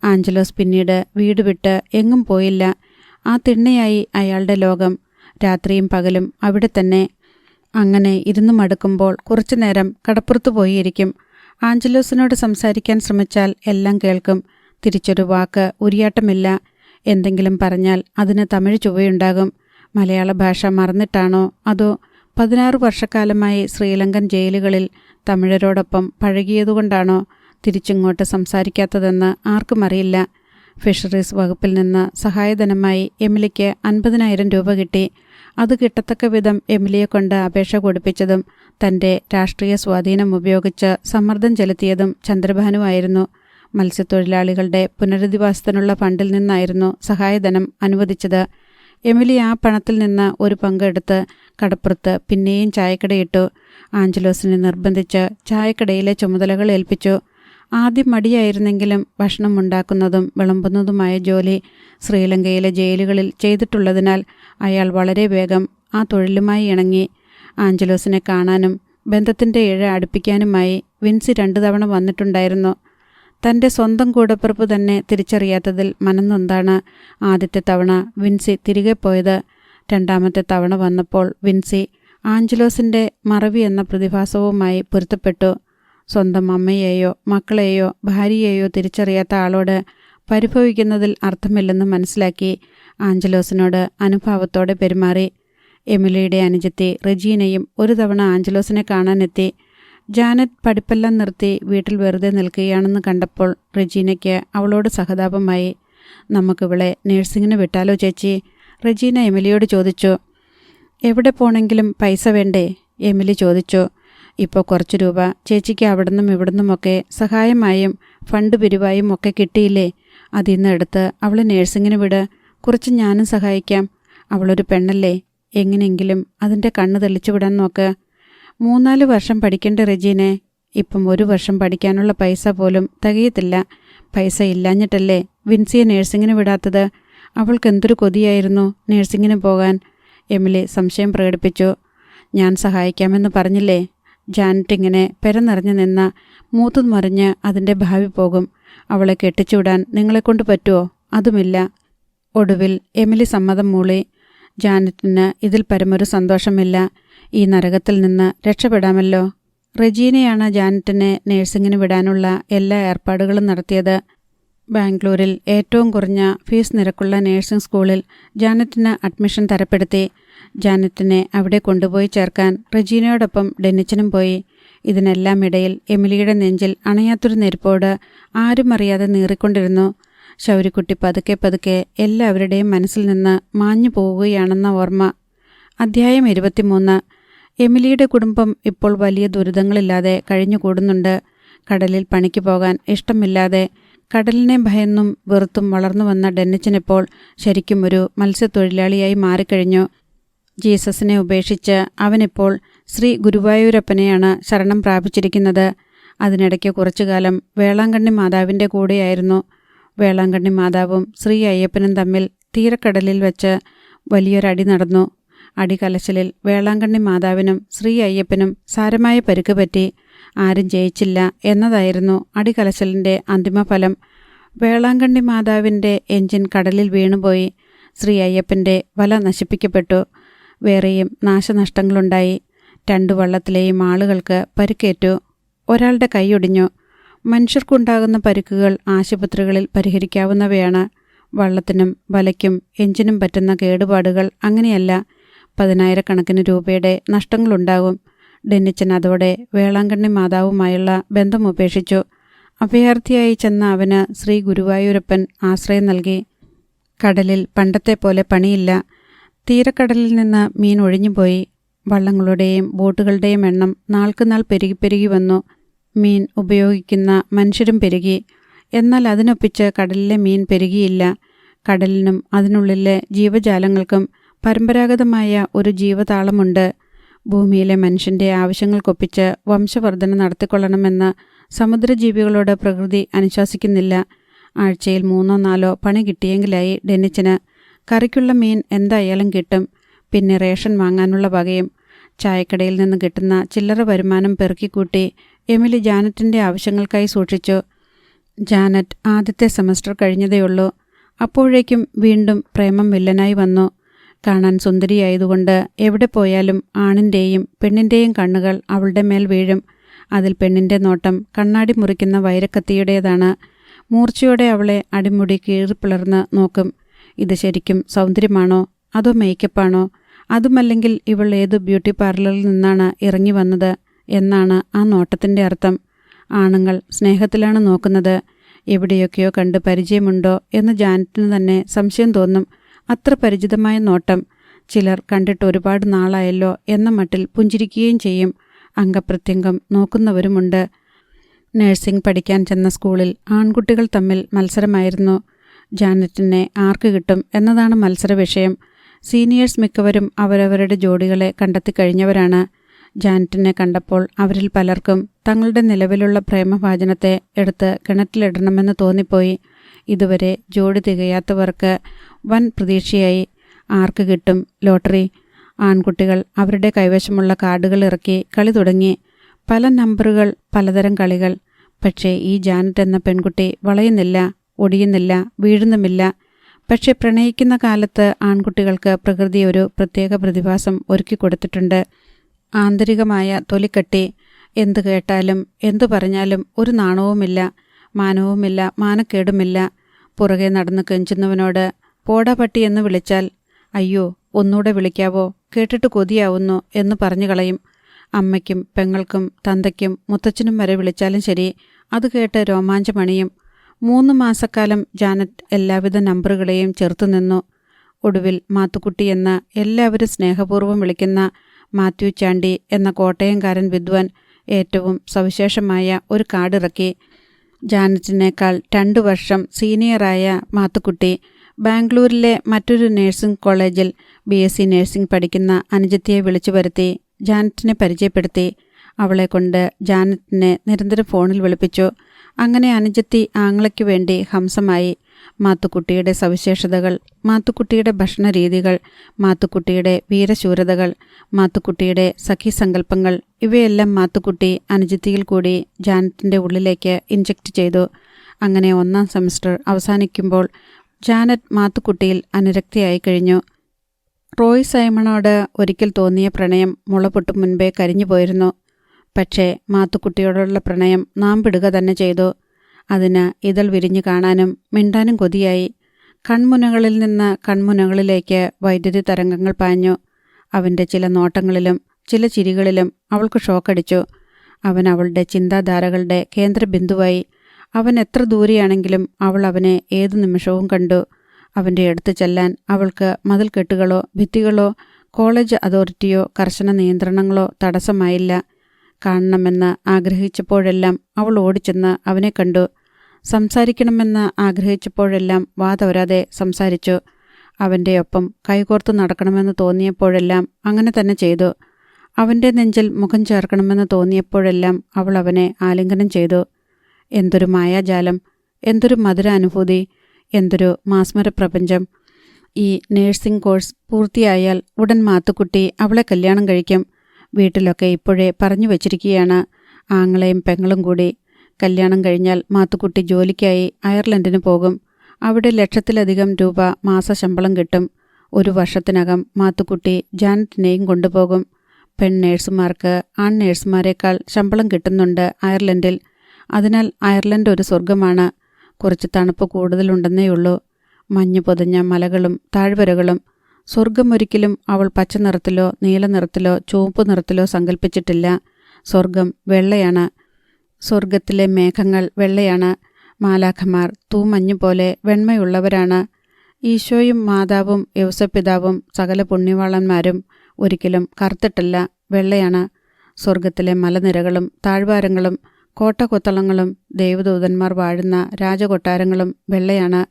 ആഞ്ചലോസ് പിന്നീട് വീട് വിട്ട് എങ്ങും പോയില്ല. ആ തിണ്ണയായി അയാളുടെ ലോകം. രാത്രിയും പകലും അവിടെ തന്നെ. അങ്ങനെ ഇരുന്നു മടുക്കുമ്പോൾ കുറച്ചു നേരം കടപ്പുറത്ത് പോയിരിക്കും. ആഞ്ചലോസിനോട് സംസാരിക്കാൻ ശ്രമിച്ചാൽ എല്ലാം കേൾക്കും. തിരിച്ചൊരു വാക്ക് ഉരിയാട്ടമില്ല. എന്തെങ്കിലും പറഞ്ഞാൽ അതിന് തമിഴ് ചുവയുണ്ടാകും. മലയാള ഭാഷ മറന്നിട്ടാണോ അതോ 16 വർഷക്കാലമായി ശ്രീലങ്കൻ ജയിലുകളിൽ തമിഴരോടൊപ്പം പഴകിയതുകൊണ്ടാണോ തിരിച്ചിങ്ങോട്ട് സംസാരിക്കാത്തതെന്ന് ആർക്കും അറിയില്ല. ഫിഷറീസ് വകുപ്പിൽ നിന്ന് സഹായധനമായി എമിലിക്ക് 50,000 രൂപ കിട്ടി. അത് കിട്ടത്തക്ക വിധം എമിലിയെ കൊണ്ട് അപേക്ഷ കൊടുപ്പിച്ചതും തൻ്റെ രാഷ്ട്രീയ സ്വാധീനം ഉപയോഗിച്ച് സമ്മർദ്ദം ചെലുത്തിയതും ചന്ദ്രഭാനുവായിരുന്നു. മത്സ്യത്തൊഴിലാളികളുടെ പുനരധിവാസത്തിനുള്ള ഫണ്ടിൽ നിന്നായിരുന്നു സഹായധനം അനുവദിച്ചത്. എമിലി ആ പണത്തിൽ നിന്ന് ഒരു പങ്കെടുത്ത് കടപ്പുറത്ത് പിന്നെയും ചായക്കടയിട്ടു. ആഞ്ചലോസിനെ നിർബന്ധിച്ച് ചായക്കടയിലെ ചുമതലകൾ ഏൽപ്പിച്ചു. ആദ്യം മടിയായിരുന്നെങ്കിലും ഭക്ഷണം ഉണ്ടാക്കുന്നതും വിളമ്പുന്നതുമായ ജോലി ശ്രീലങ്കയിലെ ജയിലുകളിൽ ചെയ്തിട്ടുള്ളതിനാൽ അയാൾ വളരെ വേഗം ആ തൊഴിലുമായി ഇണങ്ങി. ആഞ്ചലോസിനെ കാണാനും ബന്ധത്തിൻ്റെ ഇഴ അടുപ്പിക്കാനുമായി വിൻസി 2 തവണ വന്നിട്ടുണ്ടായിരുന്നു. തൻ്റെ സ്വന്തം കൂടപ്പിറപ്പ് തന്നെ തിരിച്ചറിയാത്തതിൽ മനംനൊന്താണ് ആദ്യത്തെ തവണ വിൻസി തിരികെ പോയത്. 2ാമത്തെ തവണ വന്നപ്പോൾ വിൻസി ആഞ്ചലോസിൻ്റെ മറവി എന്ന പ്രതിഭാസവുമായി പൊരുത്തപ്പെട്ടു. സ്വന്തം അമ്മയെയോ മക്കളെയോ ഭാര്യയെയോ തിരിച്ചറിയാത്ത ആളോട് പരിഭവിക്കുന്നതിൽ അർത്ഥമില്ലെന്ന് മനസ്സിലാക്കി ആഞ്ചലോസിനോട് അനുഭാവത്തോടെ പെരുമാറി. എമിലിയുടെ അനുജത്തി റെജീനയും ഒരു തവണ ആഞ്ചലോസിനെ കാണാനെത്തി. ജാനറ്റ് പഠിപ്പെല്ലാം നിർത്തി വീട്ടിൽ വെറുതെ നിൽക്കുകയാണെന്ന് കണ്ടപ്പോൾ റെജീനയ്ക്ക് അവളോട് സഹതാപമായി. നമുക്കിവളെ നേഴ്സിങ്ങിന് വിട്ടാലോ ചേച്ചി? റെജീന എമിലിയോട് ചോദിച്ചു. എവിടെ പോണെങ്കിലും പൈസ വേണ്ടേ? എമിലി ചോദിച്ചു. ഇപ്പോൾ കുറച്ച് രൂപ ചേച്ചിക്ക് അവിടുന്നും ഇവിടുന്നുമൊക്കെ സഹായമായും ഫണ്ട് പിരിവായും ഒക്കെ കിട്ടിയില്ലേ? അതിന്ന് എടുത്ത് അവളെ നേഴ്സിങ്ങിന് വിട്. കുറച്ച് ഞാനും സഹായിക്കാം. അവളൊരു പെണ്ണല്ലേ, എങ്ങനെയെങ്കിലും അതിൻ്റെ കണ്ണ് തെളിച്ചു വിടാൻ നോക്ക്. 3-4 വർഷം പഠിക്കേണ്ട റെജീനെ. ഇപ്പം 1 വർഷം പഠിക്കാനുള്ള പൈസ പോലും തികയത്തില്ല. പൈസ ഇല്ലാഞ്ഞിട്ടല്ലേ വിൻസിയെ നേഴ്സിങ്ങിന് വിടാത്തത്? അവൾക്ക് എന്തൊരു കൊതിയായിരുന്നു നേഴ്സിങ്ങിന് പോകാൻ. എമിലി സംശയം പ്രകടിപ്പിച്ചു. ഞാൻ സഹായിക്കാമെന്ന് പറഞ്ഞില്ലേ? ജാനറ്റ് ഇങ്ങനെ പെരനിറഞ്ഞു നിന്ന മൂത്തു മറിഞ്ഞ് അതിൻ്റെ ഭാവി പോകും. അവളെ കെട്ടിച്ചുവിടാൻ നിങ്ങളെക്കൊണ്ട് പറ്റുമോ? അതുമില്ല. ഒടുവിൽ എമിലി സമ്മതം മൂളി. ജാനറ്റിന് ഇതിൽ പരമൊരു സന്തോഷമില്ല. ഈ നരകത്തിൽ നിന്ന് രക്ഷപ്പെടാമല്ലോ. റെജീനയാണ് ജാനറ്റിനെ നേഴ്സിങ്ങിന് വിടാനുള്ള എല്ലാ ഏർപ്പാടുകളും നടത്തിയത്. ബാംഗ്ലൂരിൽ ഏറ്റവും കുറഞ്ഞ ഫീസ് നിരക്കുള്ള നേഴ്സിംഗ് സ്കൂളിൽ ജാനറ്റിന് അഡ്മിഷൻ തരപ്പെടുത്തി. ജാനറ്റിനെ അവിടെ കൊണ്ടുപോയി ചേർക്കാൻ റെജീനയോടൊപ്പം ഡെന്നിച്ചനും പോയി. ഇതിനെല്ലാം ഇടയിൽ എമിലിയുടെ നെഞ്ചിൽ അണയാത്തൊരു നെരുപ്പോട് ആരും അറിയാതെ നീറിക്കൊണ്ടിരുന്നു. ശൗരിക്കുട്ടി പതുക്കെ പതുക്കെ എല്ലാവരുടെയും മനസ്സിൽ നിന്ന് മാഞ്ഞു പോവുകയാണെന്ന ഓർമ്മ. അധ്യായം 23. എമിലിയുടെ കുടുംബം ഇപ്പോൾ വലിയ ദുരിതങ്ങളില്ലാതെ കഴിഞ്ഞുകൂടുന്നുണ്ട്. കടലിൽ പണിക്ക് പോകാൻ ഇഷ്ടമില്ലാതെ കടലിനെ ഭയന്നും വെറുത്തും വളർന്നു വന്ന ഡെന്നിച്ചനിപ്പോൾ ശരിക്കും ഒരു മത്സ്യത്തൊഴിലാളിയായി മാറിക്കഴിഞ്ഞു. ജീസസിനെ ഉപേക്ഷിച്ച് അവനിപ്പോൾ ശ്രീ ഗുരുവായൂരപ്പനെയാണ് ശരണം പ്രാപിച്ചിരിക്കുന്നത്. അതിനിടയ്ക്ക് കുറച്ചുകാലം വേളാങ്കണ്ണി മാതാവിൻ്റെ കൂടെയായിരുന്നു. വേളാങ്കണ്ണി മാതാവും ശ്രീ അയ്യപ്പനും തമ്മിൽ തീരക്കടലിൽ വെച്ച് വലിയൊരടി നടന്നു. അടികലശലിൽ വേളാങ്കണ്ണി മാതാവിനും ശ്രീ അയ്യപ്പനും സാരമായ പരുക്ക് പറ്റി. ആരും ജയിച്ചില്ല എന്നതായിരുന്നു അടികലശലിൻ്റെ അന്തിമഫലം. വേളാങ്കണ്ണി മാതാവിൻ്റെ എഞ്ചിൻ കടലിൽ വീണുപോയി. ശ്രീ അയ്യപ്പൻ്റെ വല നശിപ്പിക്കപ്പെട്ടു. വേറെയും നാശനഷ്ടങ്ങളുണ്ടായി. 2 വള്ളത്തിലെയും ആളുകൾക്ക് പരുക്കേറ്റു. ഒരാളുടെ കൈയൊടിഞ്ഞു. മനുഷ്യർക്കുണ്ടാകുന്ന പരുക്കുകൾ ആശുപത്രികളിൽ പരിഹരിക്കാവുന്നവയാണ്. വള്ളത്തിനും വലയ്ക്കും എഞ്ചിനും പറ്റുന്ന കേടുപാടുകൾ അങ്ങനെയല്ല. 10,000 രൂപയുടെ നഷ്ടങ്ങളുണ്ടാകും. ഡെന്നിച്ചൻ അതോടെ വേളാങ്കണ്ണി മാതാവുമായുള്ള ബന്ധം ഉപേക്ഷിച്ചു. അഭയാർത്ഥിയായി ചെന്ന അവന് ശ്രീ ഗുരുവായൂരപ്പൻ ആശ്രയം നൽകി. കടലിൽ പണ്ടത്തെ പോലെ പണിയില്ല. തീരക്കടലിൽ നിന്ന് മീൻ ഒഴിഞ്ഞുപോയി. വള്ളങ്ങളുടെയും ബോട്ടുകളുടെയും എണ്ണം നാൾക്കുനാൾ പെരുകി വന്നു. മീൻ ഉപയോഗിക്കുന്ന മനുഷ്യരും പെരുകി. എന്നാൽ അതിനൊപ്പിച്ച് കടലിലെ മീൻ പെരുകിയില്ല. കടലിനും അതിനുള്ളിലെ ജീവജാലങ്ങൾക്കും പരമ്പരാഗതമായ ഒരു ജീവതാളമുണ്ട്. ഭൂമിയിലെ മനുഷ്യൻ്റെ ആവശ്യങ്ങൾക്കൊപ്പിച്ച് വംശവർധന നടത്തിക്കൊള്ളണമെന്ന് സമുദ്രജീവികളോട് പ്രകൃതി അനുശാസിക്കുന്നില്ല. ആഴ്ചയിൽ 3-4 പണി കിട്ടിയെങ്കിലായി ഡെന്നിച്ചന്. കറിക്കുള്ള മീൻ എന്തായാലും കിട്ടും. പിന്നെ റേഷൻ വാങ്ങാനുള്ള വകയും. ചായക്കടയിൽ നിന്ന് കിട്ടുന്ന ചില്ലറ വരുമാനം പെറുക്കിക്കൂട്ടി എമിലി ജാനറ്റിൻ്റെ ആവശ്യങ്ങൾക്കായി സൂക്ഷിച്ചു. ജാനറ്റ് ആദ്യത്തെ സെമസ്റ്റർ കഴിഞ്ഞതേയുള്ളൂ. അപ്പോഴേക്കും വീണ്ടും പ്രേമം വില്ലനായി വന്നു. കാണാൻ സുന്ദരിയായതുകൊണ്ട് എവിടെ പോയാലും ആണിൻ്റെയും പെണ്ണിൻ്റെയും കണ്ണുകൾ അവളുടെ മേൽ വീഴും. അതിൽ പെണ്ണിൻ്റെ നോട്ടം കണ്ണാടി മുറിക്കുന്ന വൈരക്കത്തിയുടേതാണ്. മൂർച്ചയോടെ അവളെ അടിമുടി കീറിപ്പിളർന്ന് നോക്കും. ഇത് ശരിക്കും സൗന്ദര്യമാണോ അതോ മേക്കപ്പാണോ? അതുമല്ലെങ്കിൽ ഇവൾ ഏത് ബ്യൂട്ടി പാർലറിൽ നിന്നാണ് ഇറങ്ങി വന്നത് എന്നാണ് ആ നോട്ടത്തിൻ്റെ അർത്ഥം. ആണുങ്ങൾ സ്നേഹത്തിലാണ് നോക്കുന്നത്. എവിടെയൊക്കെയോ കണ്ട് പരിചയമുണ്ടോ എന്ന് ജാനറ്റിന് തന്നെ സംശയം തോന്നും. അത്ര പരിചിതമായ നോട്ടം. ചിലർ കണ്ടിട്ട് ഒരുപാട് നാളായല്ലോ എന്ന മട്ടിൽ പുഞ്ചിരിക്കുകയും ചെയ്യും. അംഗപ്രത്യംഗം നോക്കുന്നവരുമുണ്ട്. നഴ്സിംഗ് പഠിക്കാൻ ചെന്ന സ്കൂളിൽ ആൺകുട്ടികൾ തമ്മിൽ മത്സരമായിരുന്നു. ജാനറ്റിനെ ആർക്ക് കിട്ടും എന്നതാണ് മത്സര വിഷയം. സീനിയേഴ്സ് മിക്കവരും അവരവരുടെ ജോഡികളെ കണ്ടെത്തി കഴിഞ്ഞവരാണ്. ജാനറ്റിനെ കണ്ടപ്പോൾ അവരിൽ പലർക്കും തങ്ങളുടെ നിലവിലുള്ള പ്രേമഭാജനത്തെ എടുത്ത് കിണറ്റിലിടണമെന്ന് തോന്നിപ്പോയി. ഇതുവരെ ജോഡി തികയാത്തവർക്ക് വൻ പ്രതീക്ഷയായി. ആർക്ക് കിട്ടും ലോട്ടറി? ആൺകുട്ടികൾ അവരുടെ കൈവശമുള്ള കാർഡുകൾ ഇറക്കി കളി തുടങ്ങി. പല നമ്പറുകൾ, പലതരം കളികൾ. പക്ഷേ ഈ ജാനറ്റ് എന്ന പെൺകുട്ടി വളയുന്നില്ല, ഒടിയുന്നില്ല, വീഴുന്നുമില്ല. പക്ഷെ പ്രണയിക്കുന്ന കാലത്ത് ആൺകുട്ടികൾക്ക് പ്രകൃതി ഒരു പ്രത്യേക പ്രതിഭാസം ഒരുക്കി കൊടുത്തിട്ടുണ്ട്. ആന്തരികമായ തൊലിക്കട്ടി. എന്തു കേട്ടാലും എന്തു പറഞ്ഞാലും ഒരു നാണവുമില്ല, മാനവുമില്ല, മാനക്കേടുമില്ല. പുറകെ നടന്ന് കെഞ്ചുന്നവനോട് പോടാ പട്ടി എന്ന് വിളിച്ചാൽ അയ്യോ ഒന്നൂടെ വിളിക്കാവോ, കേട്ടിട്ട് കൊതിയാവുന്നു എന്ന് പറഞ്ഞു കളയും. അമ്മയ്ക്കും പെങ്ങൾക്കും തന്തയ്ക്കും മുത്തച്ഛനും വരെ വിളിച്ചാലും ശരി, അത് കേട്ട് രോമാഞ്ചമണിയും. 3 മാസക്കാലം ജാനറ്റ് എല്ലാവിധ നമ്പറുകളെയും ചെറുത്തുനിന്നു. ഒടുവിൽ മാത്തുക്കുട്ടി എന്ന് എല്ലാവരും സ്നേഹപൂർവ്വം വിളിക്കുന്ന മാത്യു ചാണ്ടി എന്ന കോട്ടയംകാരൻ വിദ്വാൻ ഏറ്റവും സവിശേഷമായ ഒരു കാർഡിറക്കി. ജാനറ്റിനേക്കാൾ 2 വർഷം സീനിയറായ മാത്തുക്കുട്ടി ബാംഗ്ലൂരിലെ മറ്റൊരു നഴ്സിംഗ് കോളേജിൽ BSc നഴ്സിംഗ് പഠിക്കുന്ന അനുജത്തിയെ വിളിച്ചു വരുത്തി ജാനറ്റിനെ പരിചയപ്പെടുത്തി. അവളെ കൊണ്ട് ജാനറ്റിനെ നിരന്തരം ഫോണിൽ വിളിപ്പിച്ചു. അങ്ങനെ അനുജത്തി ആങ്ങളയ്ക്കു വേണ്ടി ഹംസമായി. മാത്തുക്കുട്ടിയുടെ സവിശേഷതകൾ, മാത്തുക്കുട്ടിയുടെ ഭക്ഷണരീതികൾ, മാത്തുക്കുട്ടിയുടെ വീരശൂരതകൾ, മാത്തുക്കുട്ടിയുടെ സഖീസങ്കല്പങ്ങൾ ഇവയെല്ലാം മാത്തുക്കുട്ടി അനുജത്തിയിൽ കൂടി ജാനറ്റിൻ്റെ ഉള്ളിലേക്ക് ഇൻജക്റ്റ് ചെയ്തു. അങ്ങനെ 1ാം സെമസ്റ്റർ അവസാനിക്കുമ്പോൾ ജാനറ്റ് മാത്തുക്കുട്ടിയിൽ അനുരക്തിയായി കഴിഞ്ഞു. റോയ് സൈമണോട് ഒരിക്കൽ തോന്നിയ പ്രണയം മുളപൊട്ടും മുൻപേ കരിഞ്ഞുപോയിരുന്നു. പക്ഷേ മാത്തുക്കുട്ടിയോടുള്ള പ്രണയം നാമ്പിടുക തന്നെ ചെയ്തു. അതിന് ഇതൾ വിരിഞ്ഞു കാണാനും മിണ്ടാനും കൊതിയായി. കൺമുനകളിൽ നിന്ന് കൺമുനകളിലേക്ക് വൈദ്യുതി തരംഗങ്ങൾ പാഞ്ഞു. അവൻ്റെ ചില നോട്ടങ്ങളിലും ചില ചിരികളിലും അവൾക്ക് ഷോക്കടിച്ചു. അവൻ അവളുടെ ചിന്താധാരകളുടെ കേന്ദ്രബിന്ദുവായി. അവൻ എത്ര ദൂരെയാണെങ്കിലും അവൾ അവനെ ഏതു നിമിഷവും കണ്ടു. അവൻ്റെ അടുത്ത് ചെല്ലാൻ അവൾക്ക് മതിൽക്കെട്ടുകളോ ഭിത്തികളോ കോളേജ് അതോറിറ്റിയോ കർശന നിയന്ത്രണങ്ങളോ തടസ്സമായില്ല. കാണണമെന്ന് ആഗ്രഹിച്ചപ്പോഴെല്ലാം അവൾ ഓടിച്ചെന്ന് അവനെ കണ്ടു. സംസാരിക്കണമെന്ന് ആഗ്രഹിച്ചപ്പോഴെല്ലാം വാതോരാതെ സംസാരിച്ചു. അവൻ്റെ ഒപ്പം കൈകോർത്ത് നടക്കണമെന്ന് തോന്നിയപ്പോഴെല്ലാം അങ്ങനെ തന്നെ ചെയ്തു. അവൻ്റെ നെഞ്ചിൽ മുഖം ചേർക്കണമെന്ന് തോന്നിയപ്പോഴെല്ലാം അവൾ അവനെ ആലിംഗനം ചെയ്തു. എന്തൊരു മായാജാലം, എന്തൊരു മധുരാനുഭൂതി, എന്തൊരു മാസ്മരപ്രപഞ്ചം. ഈ നേഴ്സിംഗ് കോഴ്സ് പൂർത്തിയായാൽ ഉടൻ മാത്തുക്കുട്ടി അവളെ കല്യാണം കഴിക്കും. വീട്ടിലൊക്കെ ഇപ്പോഴേ പറഞ്ഞു വച്ചിരിക്കുകയാണ്, ആങ്ങളെയും പെങ്ങളും കൂടി. കല്യാണം കഴിഞ്ഞാൽ മാത്തുക്കുട്ടി ജോലിക്കായി അയർലൻഡിന് പോകും. അവിടെ ലക്ഷത്തിലധികം രൂപ മാസശമ്പളം കിട്ടും. 1 വർഷത്തിനകം മാത്തുക്കുട്ടി ജാനറ്റിനെയും കൊണ്ടുപോകും. പെൺ നേഴ്സുമാർക്ക് ആൺ നേഴ്സുമാരേക്കാൾ ശമ്പളം കിട്ടുന്നുണ്ട് അയർലൻഡിൽ. അതിനാൽ അയർലൻഡ് ഒരു സ്വർഗമാണ്. കുറച്ച് തണുപ്പ് കൂടുതലുണ്ടെന്നേയുള്ളൂ. മഞ്ഞ് പൊതിഞ്ഞ മലകളും താഴ്വരകളും. സ്വർഗമൊരിക്കലും അവൾ പച്ച നിറത്തിലോ നീല നിറത്തിലോ ചുവപ്പ് നിറത്തിലോ സങ്കല്പിച്ചിട്ടില്ല. സ്വർഗം വെള്ളയാണ്. സ്വർഗത്തിലെ മേഘങ്ങൾ വെള്ളയാണ്. മാലാഖമാർ തൂമഞ്ഞു പോലെ വെണ്മയുള്ളവരാണ്. ഈശോയും മാതാവും യൗസപിതാവും സകല പുണ്യവാളന്മാരും ഒരിക്കലും കറുത്തിട്ടല്ല, വെള്ളയാണ്. സ്വർഗത്തിലെ മലനിരകളും താഴ്വാരങ്ങളും കോട്ടകൊത്തളങ്ങളും ദേവദൂതന്മാർ വാഴുന്ന രാജകൊട്ടാരങ്ങളും വെള്ളയാണ്.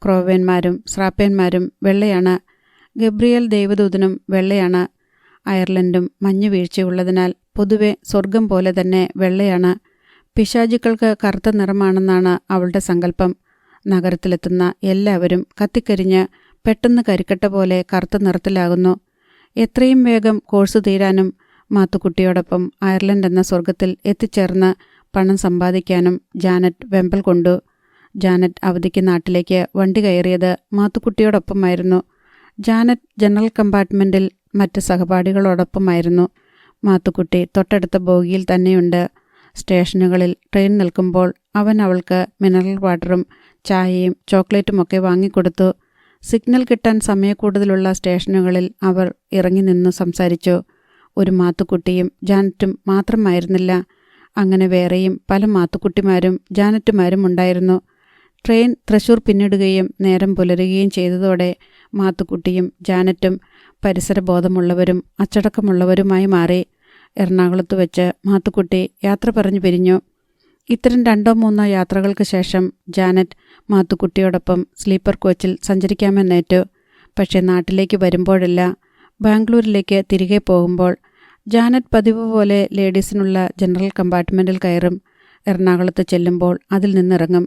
ക്രോവേന്മാരും സ്രാപ്പേന്മാരും വെള്ളയാണ്. ഗബ്രിയേൽ ദൈവദൂതനും വെള്ളയാണ്. അയർലൻഡും മഞ്ഞു വീഴ്ചയുള്ളതിനാൽ പൊതുവെ സ്വർഗം പോലെ തന്നെ വെള്ളയാണ്. പിശാചുക്കൾക്ക് കറുത്ത നിറമാണെന്നാണ് അവളുടെ സങ്കല്പം. നഗരത്തിലെത്തുന്ന എല്ലാവരും കത്തിക്കരിഞ്ഞ് പെട്ടെന്ന് കരിക്കട്ട പോലെ കറുത്ത നിറത്തിലാകുന്നു. എത്രയും വേഗം കോഴ്സ് തീരാനും മാത്തുക്കുട്ടിയോടൊപ്പം അയർലൻഡ് എന്ന സ്വർഗത്തിൽ എത്തിച്ചേർന്ന് പണം സമ്പാദിക്കാനും ജാനറ്റ് വെമ്പൽ കൊണ്ടു. ജാനറ്റ് അവധിക്ക് നാട്ടിലേക്ക് വണ്ടി കയറിയത് മാത്തുക്കുട്ടിയോടൊപ്പമായിരുന്നു. ജാനറ്റ് ജനറൽ കമ്പാർട്ട്മെൻറ്റിൽ മറ്റ് സഹപാഠികളോടൊപ്പമായിരുന്നു. മാത്തുക്കുട്ടി തൊട്ടടുത്ത ബോഗിയിൽ തന്നെയുണ്ട്. സ്റ്റേഷനുകളിൽ ട്രെയിൻ നിൽക്കുമ്പോൾ അവൻ അവൾക്ക് മിനറൽ വാട്ടറും ചായയും ചോക്ലേറ്റുമൊക്കെ വാങ്ങിക്കൊടുത്തു. സിഗ്നൽ കിട്ടാൻ സമയക്കൂടുതലുള്ള സ്റ്റേഷനുകളിൽ അവർ ഇറങ്ങി നിന്നു സംസാരിച്ചു. ഒരു മാത്തുക്കുട്ടിയും ജാനറ്റും മാത്രമായിരുന്നില്ല. അങ്ങനെ വേറെയും പല മാത്തുക്കുട്ടിമാരും ജാനറ്റുമാരും ഉണ്ടായിരുന്നു. ട്രെയിൻ തൃശൂർ പിന്നിടുകയും നേരം പുലരുകയും ചെയ്തതോടെ മാത്തുക്കുട്ടിയും ജാനറ്റും പരിസരബോധമുള്ളവരും അച്ചടക്കമുള്ളവരുമായി മാറി. എറണാകുളത്ത് വെച്ച് മാത്തുക്കുട്ടി യാത്ര പറഞ്ഞു പിരിഞ്ഞു. ഇത്തരം 2-3 യാത്രകൾക്ക് ശേഷം ജാനറ്റ് മാത്തുക്കുട്ടിയോടൊപ്പം സ്ലീപ്പർ കോച്ചിൽ സഞ്ചരിക്കാമെന്നേറ്റു. പക്ഷേ നാട്ടിലേക്ക് വരുമ്പോഴല്ല, ബാംഗ്ലൂരിലേക്ക് തിരികെ പോകുമ്പോൾ ജാനറ്റ് പതിവ് പോലെ ലേഡീസിനുള്ള ജനറൽ കമ്പാർട്ട്മെൻറ്റിൽ കയറും. എറണാകുളത്ത് ചെല്ലുമ്പോൾ അതിൽ നിന്നിറങ്ങും.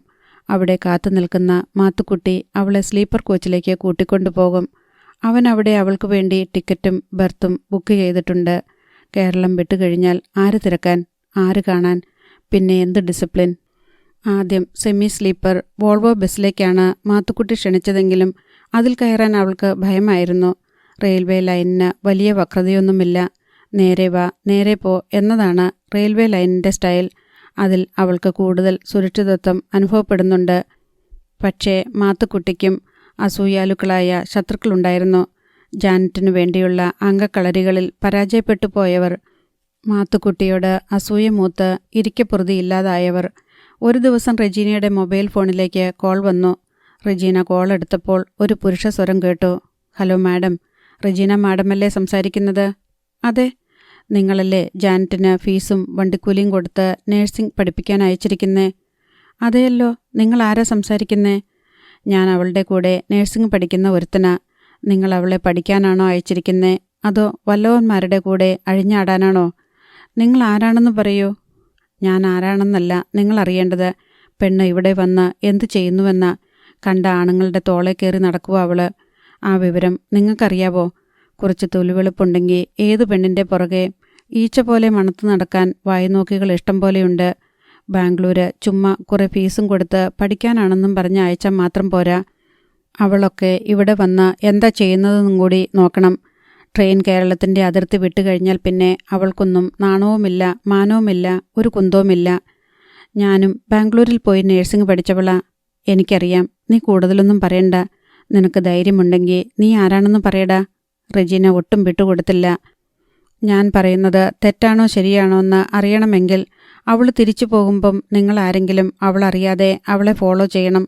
അവിടെ കാത്തു നിൽക്കുന്ന മാത്തുക്കുട്ടി അവളെ സ്ലീപ്പർ കോച്ചിലേക്ക് കൂട്ടിക്കൊണ്ടുപോകും. അവൻ അവിടെ അവൾക്ക് വേണ്ടി ടിക്കറ്റും ബർത്തും ബുക്ക് ചെയ്തിട്ടുണ്ട്. കേരളം വിട്ടുകഴിഞ്ഞാൽ ആര് തിരക്കാൻ, ആര് കാണാൻ, പിന്നെ എന്ത് ഡിസിപ്ലിൻ. ആദ്യം സെമി സ്ലീപ്പർ വോൾവോ ബസ്സിലേക്കാണ് മാത്തുക്കുട്ടി ക്ഷണിച്ചതെങ്കിലും അതിൽ കയറാൻ അവൾക്ക് ഭയമായിരുന്നു. റെയിൽവേ ലൈനിന് വലിയ വക്രതയൊന്നുമില്ല. നേരെ വാ നേരെ പോ എന്നതാണ് റെയിൽവേ ലൈനിൻ്റെ സ്റ്റൈൽ. അതിൽ അവൾക്ക് കൂടുതൽ സുരക്ഷിതത്വം അനുഭവപ്പെടുന്നുണ്ട്. പക്ഷേ മാത്തുക്കുട്ടിക്കും അസൂയാലുക്കളായ ശത്രുക്കളുണ്ടായിരുന്നു. ജാനറ്റിനു വേണ്ടിയുള്ള അംഗക്കളരികളിൽ പരാജയപ്പെട്ടു പോയവർ, മാത്തുക്കുട്ടിയോട് അസൂയ മൂത്ത് ഇരിക്കപ്പുറതിയില്ലാതായവർ. ഒരു ദിവസം റെജീനയുടെ മൊബൈൽ ഫോണിലേക്ക് കോൾ വന്നു. റെജീന കോൾ എടുത്തപ്പോൾ ഒരു പുരുഷ സ്വരം കേട്ടു. ഹലോ മാഡം, റെജീന മാഡമല്ലേ സംസാരിക്കുന്നത്? അതെ. നിങ്ങളല്ലേ ജാനറ്റിന് ഫീസും വണ്ടിക്കൂലിയും കൊടുത്ത് നേഴ്സിംഗ് പഠിപ്പിക്കാൻ അയച്ചിരിക്കുന്നേ? അതെയല്ലോ. നിങ്ങൾ ആരാ സംസാരിക്കുന്നേ? ഞാൻ അവളുടെ കൂടെ നേഴ്സിംഗ് പഠിക്കുന്ന ഒരുത്തനാ. നിങ്ങൾ അവളെ പഠിക്കാനാണോ അയച്ചിരിക്കുന്നേ, അതോ വല്ലവന്മാരുടെ കൂടെ അഴിഞ്ഞാടാനാണോ? നിങ്ങൾ ആരാണെന്ന് പറയൂ. ഞാൻ ആരാണെന്നല്ല നിങ്ങൾ അറിയേണ്ടത്. പെണ്ണ് ഇവിടെ വന്ന് എന്തു ചെയ്യുന്നുവെന്ന. കണ്ട ആണുങ്ങളുടെ തോളെ കയറി നടക്കുക അവള്. ആ വിവരം നിങ്ങൾക്കറിയാവോ? കുറച്ച് തൊലിവെളുപ്പുണ്ടെങ്കിൽ ഏതു പെണ്ണിൻ്റെ പുറകെ ഈച്ച പോലെ മണത്ത് നടക്കാൻ വായുനോക്കികൾ ഇഷ്ടം പോലെയുണ്ട്. ബാംഗ്ലൂര് ചുമ്മാ കുറെ ഫീസും കൊടുത്ത് പഠിക്കാനാണെന്നും പറഞ്ഞ് അയച്ചാൽ മാത്രം പോരാ. അവളൊക്കെ ഇവിടെ വന്ന് എന്താ ചെയ്യുന്നതെന്നും കൂടി നോക്കണം. ട്രെയിൻ കേരളത്തിൻ്റെ അതിർത്തി വിട്ടുകഴിഞ്ഞാൽ പിന്നെ അവൾക്കൊന്നും നാണവുമില്ല, മാനവുമില്ല, ഒരു കുന്തവുമില്ല. ഞാനും ബാംഗ്ലൂരിൽ പോയി നേഴ്സിംഗ് പഠിച്ചവളാ. എനിക്കറിയാം. നീ കൂടുതലൊന്നും പറയണ്ട. നിനക്ക് ധൈര്യമുണ്ടെങ്കിൽ നീ ആരാണെന്ന് പറയടാ. റെജീന ഒട്ടും വിട്ടുകൊടുത്തില്ല. ഞാൻ പറയുന്നത് തെറ്റാണോ ശരിയാണോ എന്ന് അറിയണമെങ്കിൽ അവൾ തിരിച്ചു പോകുമ്പം നിങ്ങളാരെങ്കിലും അവളറിയാതെ അവളെ ഫോളോ ചെയ്യണം.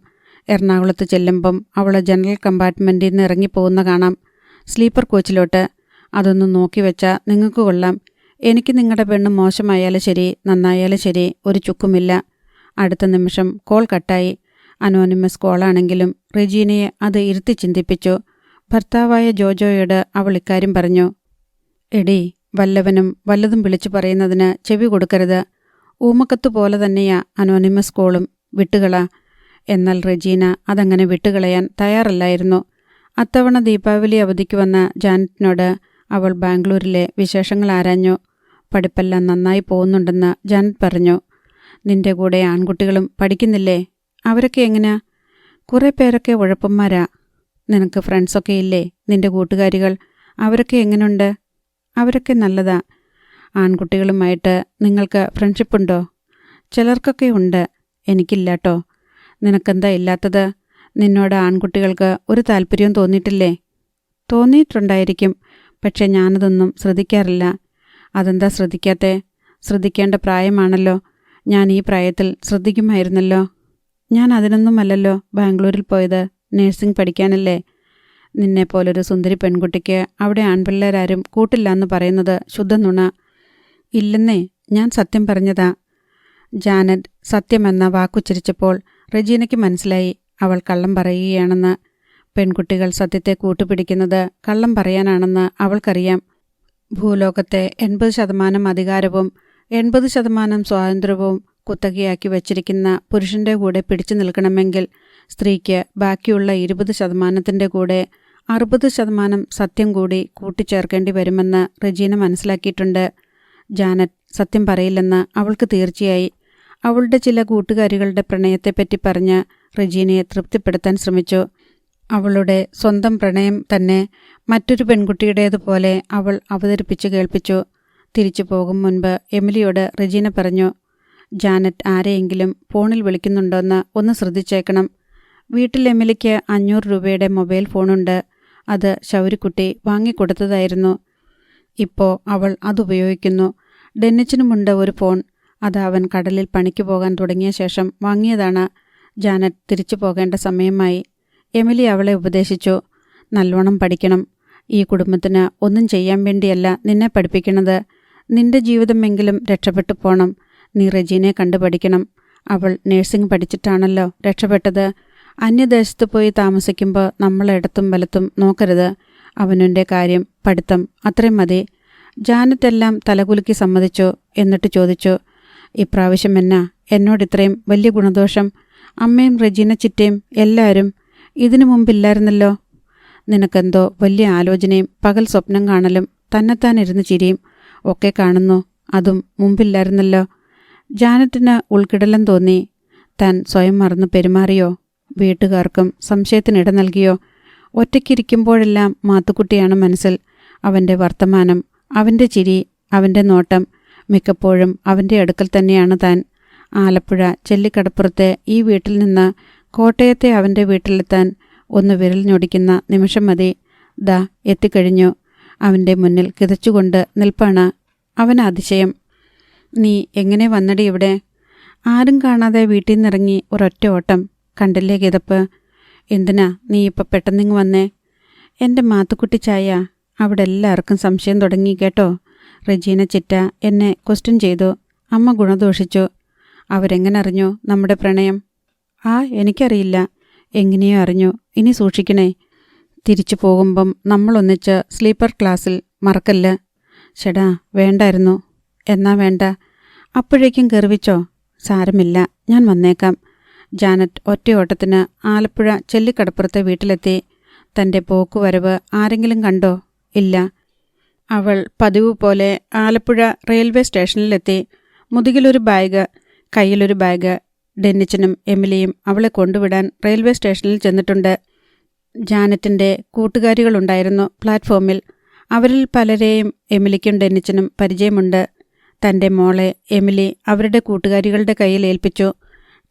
എറണാകുളത്ത് ചെല്ലുമ്പം അവൾ ജനറൽ കമ്പാർട്ട്മെൻറ്റിൽ നിന്ന് ഇറങ്ങിപ്പോകുന്ന കാണാം, സ്ലീപ്പർ കോച്ചിലോട്ട്. അതൊന്ന് നോക്കി വെച്ചാൽ നിങ്ങൾക്ക് കൊള്ളാം. എനിക്ക് നിങ്ങളുടെ പെണ്ണ് മോശമായാലും ശരി നന്നായാലും ശരി ഒരു ചുക്കുമില്ല. അടുത്ത നിമിഷം കോൾ കട്ടായി. അനോണിമസ് കോളാണെങ്കിലും റെജീനയെ അത് ഇരുത്തി ചിന്തിപ്പിച്ചു. ഭർത്താവായ ജോജോയോട് അവൾ ഇക്കാര്യം പറഞ്ഞു. എടീ, വല്ലവനും വല്ലതും വിളിച്ചു പറയുന്നതിന് ചെവി കൊടുക്കരുത്. ഊമക്കത്ത് പോലെ തന്നെയാ അനോണിമസ് കോളും. വിട്ടുകളാ. എന്നാൽ റെജീന അതങ്ങനെ വിട്ടുകളയാൻ തയ്യാറല്ലായിരുന്നു. അത്തവണ ദീപാവലി അവധിക്ക് വന്ന ജാനറ്റിനോട് അവൾ ബാംഗ്ലൂരിലെ വിശേഷങ്ങൾ ആരാഞ്ഞു. പഠിപ്പെല്ലാം നന്നായി പോകുന്നുണ്ടെന്ന് ജാനറ്റ് പറഞ്ഞു. നിന്റെ കൂടെ ആൺകുട്ടികളും പഠിക്കുന്നില്ലേ? അവരൊക്കെ എങ്ങനെയാ? കുറേ പേരൊക്കെ ഉഴപ്പന്മാരാ. നിനക്ക് ഫ്രണ്ട്സൊക്കെ ഇല്ലേ? നിന്റെ കൂട്ടുകാരികൾ അവരൊക്കെ എങ്ങനെയുണ്ട്? അവരൊക്കെ നല്ലതാ. ആൺകുട്ടികളുമായിട്ട് നിങ്ങൾക്ക് ഫ്രണ്ട്ഷിപ്പുണ്ടോ? ചിലർക്കൊക്കെ ഉണ്ട്. എനിക്കില്ലാട്ടോ. നിനക്കെന്താ ഇല്ലാത്തത്? നിന്നോട് ആൺകുട്ടികൾക്ക് ഒരു താല്പര്യവും തോന്നിയിട്ടില്ലേ? തോന്നിയിട്ടുണ്ടായിരിക്കും. പക്ഷെ ഞാനതൊന്നും ശ്രദ്ധിക്കാറില്ല. അതെന്താ ശ്രദ്ധിക്കാത്തേ? ശ്രദ്ധിക്കേണ്ട പ്രായമാണല്ലോ. ഞാൻ ഈ പ്രായത്തിൽ ശ്രദ്ധിക്കുമായിരുന്നല്ലോ. ഞാൻ അതിനൊന്നുമല്ലല്ലോ ബാംഗ്ലൂരിൽ പോയത്. നേഴ്സിംഗ് പഠിക്കാനല്ലേ. നിന്നെപ്പോലൊരു സുന്ദരി പെൺകുട്ടിക്ക് അവിടെ ആൺപിള്ളേരാരും കൂട്ടില്ലാന്ന് പറയുന്നത് ശുദ്ധ നുണ. ഇല്ലെന്നേ, ഞാൻ സത്യം പറഞ്ഞതാ. ജാനറ്റ് സത്യമെന്ന വാക്കുച്ചരിച്ചപ്പോൾ റെജീനയ്ക്ക് മനസ്സിലായി അവൾ കള്ളം പറയുകയാണെന്ന്. പെൺകുട്ടികൾ സത്യത്തെ കൂട്ടുപിടിക്കുന്നത് കള്ളം പറയാനാണെന്ന് അവൾക്കറിയാം. ഭൂലോകത്തെ 80% അധികാരവും 80% സ്വാതന്ത്ര്യവും കുത്തകയാക്കി വച്ചിരിക്കുന്ന പുരുഷന്റെ കൂടെ പിടിച്ചു നിൽക്കണമെങ്കിൽ സ്ത്രീക്ക് ബാക്കിയുള്ള 20% കൂടെ 60% സത്യം കൂടി കൂട്ടിച്ചേർക്കേണ്ടി വരുമെന്ന് റെജീന മനസ്സിലാക്കിയിട്ടുണ്ട്. ജാനറ്റ് സത്യം പറയില്ലെന്ന് അവൾക്ക് തീർച്ചയായി. അവളുടെ ചില കൂട്ടുകാരികളുടെ പ്രണയത്തെപ്പറ്റി പറഞ്ഞ് റെജീനയെ തൃപ്തിപ്പെടുത്താൻ ശ്രമിച്ചു. അവളുടെ സ്വന്തം പ്രണയം തന്നെ മറ്റൊരു പെൺകുട്ടിയുടേതുപോലെ അവൾ അവതരിപ്പിച്ച് കേൾപ്പിച്ചു. തിരിച്ചു പോകും മുൻപ് എമിലിയോട് റെജീന പറഞ്ഞു, ജാനറ്റ് ആരെയെങ്കിലും ഫോണിൽ വിളിക്കുന്നുണ്ടോയെന്ന് ഒന്ന് ശ്രദ്ധിച്ചേക്കണം. വീട്ടിൽ എമിലിക്ക് 500 രൂപയുടെ മൊബൈൽ ഫോണുണ്ട്. അത് ശൗരിക്കുട്ടി വാങ്ങിക്കൊടുത്തതായിരുന്നു. ഇപ്പോൾ അവൾ അതുപയോഗിക്കുന്നു. ഡെന്നിച്ചിനുമുണ്ട് ഒരു ഫോൺ. അത് അവൻ കടലിൽ പണിക്ക് പോകാൻ തുടങ്ങിയ ശേഷം വാങ്ങിയതാണ്. ജാനറ്റ് തിരിച്ചു പോകേണ്ട സമയമായി. എമിലി അവളെ ഉപദേശിച്ചു, നല്ലോണം പഠിക്കണം. ഈ കുടുംബത്തിന് ഒന്നും ചെയ്യാൻ വേണ്ടിയല്ല നിന്നെ പഠിപ്പിക്കുന്നത്. നിന്റെ ജീവിതമെങ്കിലും രക്ഷപ്പെട്ടു പോണം. നീ റെജീനയെ കണ്ടു പഠിക്കണം. അവൾ നേഴ്സിംഗ് പഠിച്ചിട്ടാണല്ലോ രക്ഷപ്പെട്ടത്. അന്യദേശത്ത് പോയി താമസിക്കുമ്പോൾ നമ്മളിടത്തും വലത്തും നോക്കരുത്. അവനുൻ്റെ കാര്യം പഠിത്തം അത്രയും മതി. ജാനറ്റ് എല്ലാം തലകുലുക്കി സമ്മതിച്ചു. എന്നിട്ട് ചോദിച്ചു, ഇപ്രാവശ്യം എന്നോടിത്രയും വലിയ ഗുണദോഷം? അമ്മയും റെജീന ചിറ്റയും എല്ലാവരും ഇതിനു മുമ്പില്ലായിരുന്നല്ലോ. നിനക്കെന്തോ വലിയ ആലോചനയും പകൽ സ്വപ്നം കാണലും തന്നെത്താനിരുന്ന് ചിരിയും ഒക്കെ കാണുന്നു. അതും മുമ്പില്ലായിരുന്നല്ലോ. ജാനറ്റിന് ഉൾക്കിടലം തോന്നി. താൻ സ്വയം മറന്നു പെരുമാറിയോ? വീട്ടുകാർക്കും സംശയത്തിനിട നൽകിയോ? ഒറ്റയ്ക്കിരിക്കുമ്പോഴെല്ലാം മാത്തുക്കുട്ടിയാണ് മനസ്സിൽ. അവൻ്റെ വർത്തമാനം, അവൻ്റെ ചിരി, അവൻ്റെ നോട്ടം. മിക്കപ്പോഴും അവൻ്റെ അടുക്കൽ തന്നെയാണ് താൻ. ആലപ്പുഴ ചെല്ലിക്കടപ്പുറത്തെ ഈ വീട്ടിൽ നിന്ന് കോട്ടയത്തെ അവൻ്റെ വീട്ടിലെത്താൻ ഒന്ന് വിരൽ ഞൊടിക്കുന്ന നിമിഷം മതി. ദാ എത്തിക്കഴിഞ്ഞു. അവൻ്റെ മുന്നിൽ കിതച്ചുകൊണ്ട് നിൽപ്പാണ്. അവന് അതിശയം. നീ എങ്ങനെ വന്നടി ഇവിടെ? ആരും കാണാതെ വീട്ടിൽ നിന്നിറങ്ങി ഒരൊറ്റ ഓട്ടം. കണ്ടില്ലേ കിതപ്പ്? എന്തിനാ നീ ഇപ്പം പെട്ടെന്നിങ്ങ് വന്നേ? എൻ്റെ മാത്തുക്കുട്ടി ചായ. അവിടെ എല്ലാവർക്കും സംശയം തുടങ്ങി കേട്ടോ. റെജീന ചിറ്റ എന്നെ ക്വസ്റ്റ്യൻ ചെയ്തു. അമ്മ ഗുണദോഷിച്ചു. അവരെങ്ങനെ അറിഞ്ഞു നമ്മുടെ പ്രണയം? എനിക്കറിയില്ല. എങ്ങനെയോ അറിഞ്ഞു. ഇനി സൂക്ഷിക്കണേ. തിരിച്ചു പോകുമ്പം നമ്മളൊന്നിച്ച് സ്ലീപ്പർ ക്ലാസ്സിൽ മറക്കല്ല്. ചേടാ വേണ്ടായിരുന്നു. എന്നാ വേണ്ട. അപ്പോഴേക്കും ഗർവിച്ചോ? സാരമില്ല, ഞാൻ വന്നേക്കാം. ജാനറ്റ് ഒറ്റയോട്ടത്തിന് ആലപ്പുഴ ചെല്ലിക്കടപ്പുറത്തെ വീട്ടിലെത്തി. തൻ്റെ പോക്കുവരവ് ആരെങ്കിലും കണ്ടോ? ഇല്ല. അവൾ പതിവ് പോലെ ആലപ്പുഴ റെയിൽവേ സ്റ്റേഷനിലെത്തി. മുതുകിലൊരു ബാഗ്, കയ്യിലൊരു ബാഗ്. ഡെന്നിച്ചനും എമിലിയും അവളെ കൊണ്ടുവിടാൻ റെയിൽവേ സ്റ്റേഷനിൽ ചെന്നിട്ടുണ്ട്. ജാനറ്റിൻ്റെ കൂട്ടുകാരികളുണ്ടായിരുന്നു പ്ലാറ്റ്ഫോമിൽ. അവരിൽ പലരെയും എമിലിക്കും ഡെന്നിച്ചനും പരിചയമുണ്ട്. തൻ്റെ മോളെ എമിലി അവരുടെ കൂട്ടുകാരികളുടെ കയ്യിൽ ഏൽപ്പിച്ചു.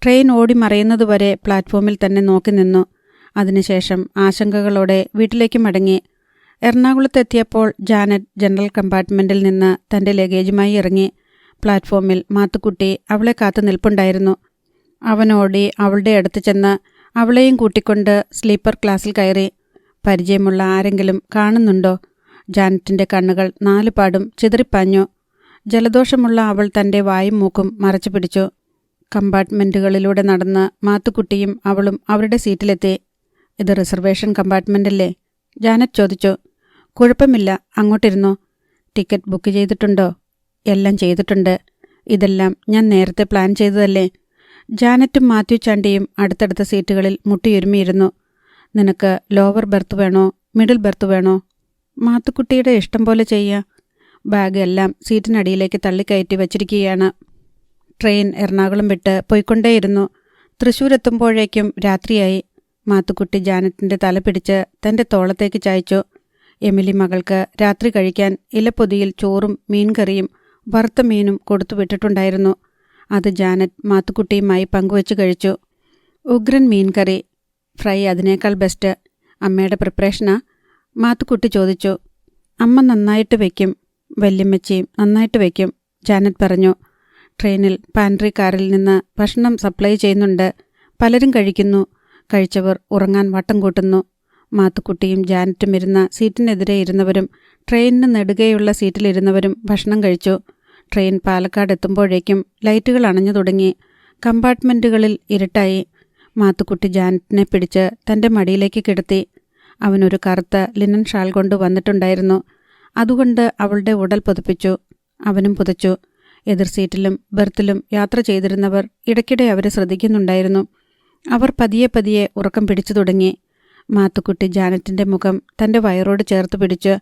ട്രെയിൻ ഓടി മറയുന്നതുവരെ പ്ലാറ്റ്ഫോമിൽ തന്നെ നോക്കി നിന്നു. അതിനുശേഷം ആശങ്കകളോടെ വീട്ടിലേക്ക് മടങ്ങി. എറണാകുളത്തെത്തിയപ്പോൾ ജാനറ്റ് ജനറൽ കമ്പാർട്ട്മെൻറ്റിൽ നിന്ന് തൻ്റെ ലഗേജുമായി ഇറങ്ങി. പ്ലാറ്റ്ഫോമിൽ മാത്തുക്കുട്ടി അവളെ കാത്തു നിൽപ്പുണ്ടായിരുന്നു. അവനോടി അവളുടെ അടുത്ത് ചെന്ന് അവളെയും കൂട്ടിക്കൊണ്ട് സ്ലീപ്പർ ക്ലാസ്സിൽ കയറി. പരിചയമുള്ള ആരെങ്കിലും കാണുന്നുണ്ടോ? ജാനറ്റിൻ്റെ കണ്ണുകൾ നാലുപാടും ചിതറിപ്പാഞ്ഞു. ജലദോഷമുള്ള അവൾ തൻ്റെ വായും മൂക്കും മറച്ചു പിടിച്ചു. കമ്പാർട്ട്മെൻറ്റുകളിലൂടെ നടന്ന് മാത്തുക്കുട്ടിയും അവളും അവരുടെ സീറ്റിലെത്തി. ഇത് റിസർവേഷൻ കമ്പാർട്ട്മെൻ്റല്ലേ? ജാനറ്റ് ചോദിച്ചു. കുഴപ്പമില്ല, അങ്ങോട്ടിരുന്നു. ടിക്കറ്റ് ബുക്ക് ചെയ്തിട്ടുണ്ടോ? എല്ലാം ചെയ്തിട്ടുണ്ട്. ഇതെല്ലാം ഞാൻ നേരത്തെ പ്ലാൻ ചെയ്തതല്ലേ. ജാനറ്റും മാത്യു ചാണ്ടിയും അടുത്തടുത്ത സീറ്റുകളിൽ മുട്ടിയൊരുമിയിരുന്നു. നിനക്ക് ലോവർ ബെർത്ത് വേണോ മിഡിൽ ബെർത്ത് വേണോ? മാത്തുക്കുട്ടിയുടെ ഇഷ്ടം പോലെ ചെയ്യുക. ബാഗ് എല്ലാം സീറ്റിനടിയിലേക്ക് തള്ളിക്കയറ്റി വച്ചിരിക്കുകയാണ്. ട്രെയിൻ എറണാകുളം വിട്ട് പോയിക്കൊണ്ടേയിരുന്നു. തൃശ്ശൂരെത്തുമ്പോഴേക്കും രാത്രിയായി. മാത്തുക്കുട്ടി ജാനറ്റിൻ്റെ തല പിടിച്ച് തൻ്റെ തോളത്തേക്ക് ചായച്ചു. എമിലി മകൾക്ക് രാത്രി കഴിക്കാൻ ഇലപ്പൊതിയിൽ ചോറും മീൻകറിയും വറുത്ത മീനും കൊടുത്തു വിട്ടിട്ടുണ്ടായിരുന്നു. അത് ജാനറ്റ് മാത്തുക്കുട്ടിയുമായി പങ്കുവച്ച് കഴിച്ചു. ഉഗ്രൻ മീൻകറി. ഫ്രൈ അതിനേക്കാൾ ബെസ്റ്റ്. അമ്മയുടെ പ്രിപ്പറേഷനാ? മാത്തുക്കുട്ടി ചോദിച്ചു. അമ്മ നന്നായിട്ട് വയ്ക്കും. വല്യമ്മച്ചിയും നന്നായിട്ട് വയ്ക്കും, ജാനറ്റ് പറഞ്ഞു. ട്രെയിനിൽ പാൻട്രി കാറിൽ നിന്ന് ഭക്ഷണം സപ്ലൈ ചെയ്യുന്നുണ്ട്. പലരും കഴിക്കുന്നു. കഴിച്ചവർ ഉറങ്ങാൻ വട്ടം കൂട്ടുന്നു. മാത്തുക്കുട്ടിയും ജാനറ്റും ഇരുന്ന സീറ്റിനെതിരെ ഇരുന്നവരും ട്രെയിനിന് നെടുകെയുള്ള സീറ്റിലിരുന്നവരും ഭക്ഷണം കഴിച്ചു. ട്രെയിൻ പാലക്കാട് എത്തുമ്പോഴേക്കും ലൈറ്റുകൾ അണഞ്ഞു തുടങ്ങി. കമ്പാർട്ട്മെൻറ്റുകളിൽ ഇരുട്ടായി. മാത്തുക്കുട്ടി ജാനറ്റിനെ പിടിച്ച് തൻ്റെ മടിയിലേക്ക് കിടത്തി. അവനൊരു കറുത്ത ലിനൻ ഷാൾ കൊണ്ട് വന്നിട്ടുണ്ടായിരുന്നു. അതുകൊണ്ട് അവളുടെ ഉടൽ പുതപ്പിച്ചു. അവനും പുതച്ചു. എതിർ സീറ്റിലും ബെർത്തിലും യാത്ര ചെയ്തിരുന്നവർ ഇടയ്ക്കിടെ അവരെ ശ്രദ്ധിക്കുന്നുണ്ടായിരുന്നു. അവർ പതിയെ പതിയെ ഉറക്കം പിടിച്ചു തുടങ്ങി. മാത്തുക്കുട്ടി ജാനറ്റിൻ്റെ മുഖം തൻ്റെ വയറോട് ചേർത്ത് പിടിച്ച്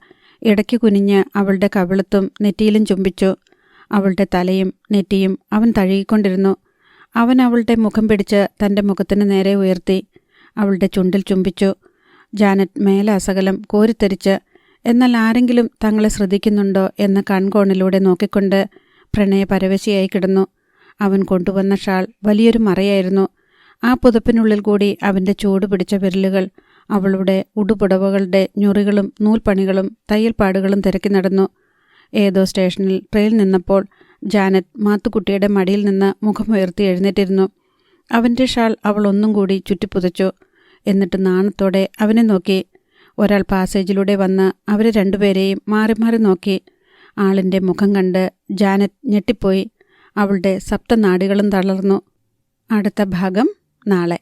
ഇടയ്ക്ക് കുനിഞ്ഞ് അവളുടെ കവിളത്തും നെറ്റിയിലും ചുംബിച്ചു. അവളുടെ തലയും നെറ്റിയും അവൻ തഴുകിക്കൊണ്ടിരുന്നു. അവൻ അവളുടെ മുഖം പിടിച്ച് തൻ്റെ മുഖത്തിന് നേരെ ഉയർത്തി അവളുടെ ചുണ്ടിൽ ചുംബിച്ചു. ജാനറ്റ് മേലാസകലം കോരിത്തെരിച്ച്, എന്നാൽ ആരെങ്കിലും തങ്ങളെ ശ്രദ്ധിക്കുന്നുണ്ടോ എന്ന് കൺകോണിലൂടെ നോക്കിക്കൊണ്ട് പ്രണയപരവശിയായി കിടന്നു. അവൻ കൊണ്ടുവന്ന ഷാൾ വലിയൊരു മറയായിരുന്നു. ആ പുതപ്പിനുള്ളിൽ കൂടി അവൻ്റെ ചൂട് പിടിച്ച വിരലുകൾ അവളുടെ ഉടുപുടവകളുടെ ഞൊറികളും നൂൽപ്പണികളും തയ്യൽപ്പാടുകളും തിരക്കി നടന്നു. ഏതോ സ്റ്റേഷനിൽ ട്രെയിൻ നിന്നപ്പോൾ ജാനറ്റ് മാത്തുക്കുട്ടിയുടെ മടിയിൽ നിന്ന് മുഖമുയർത്തി എഴുന്നേറ്റിരുന്നു. അവൻ്റെ ഷാൾ അവൾ ഒന്നും കൂടി ചുറ്റിപ്പുതച്ചു. എന്നിട്ട് നാണത്തോടെ അവനെ നോക്കി. ഒരാൾ പാസേജിലൂടെ വന്ന് അവരെ രണ്ടുപേരെയും മാറി മാറി നോക്കി. ആളിൻ്റെ മുഖം കണ്ട് ജാനറ്റ് ഞെട്ടിപ്പോയി. അവളുടെ സപ്തനാഡികളും തളർന്നു. അടുത്ത ഭാഗം നാളെ.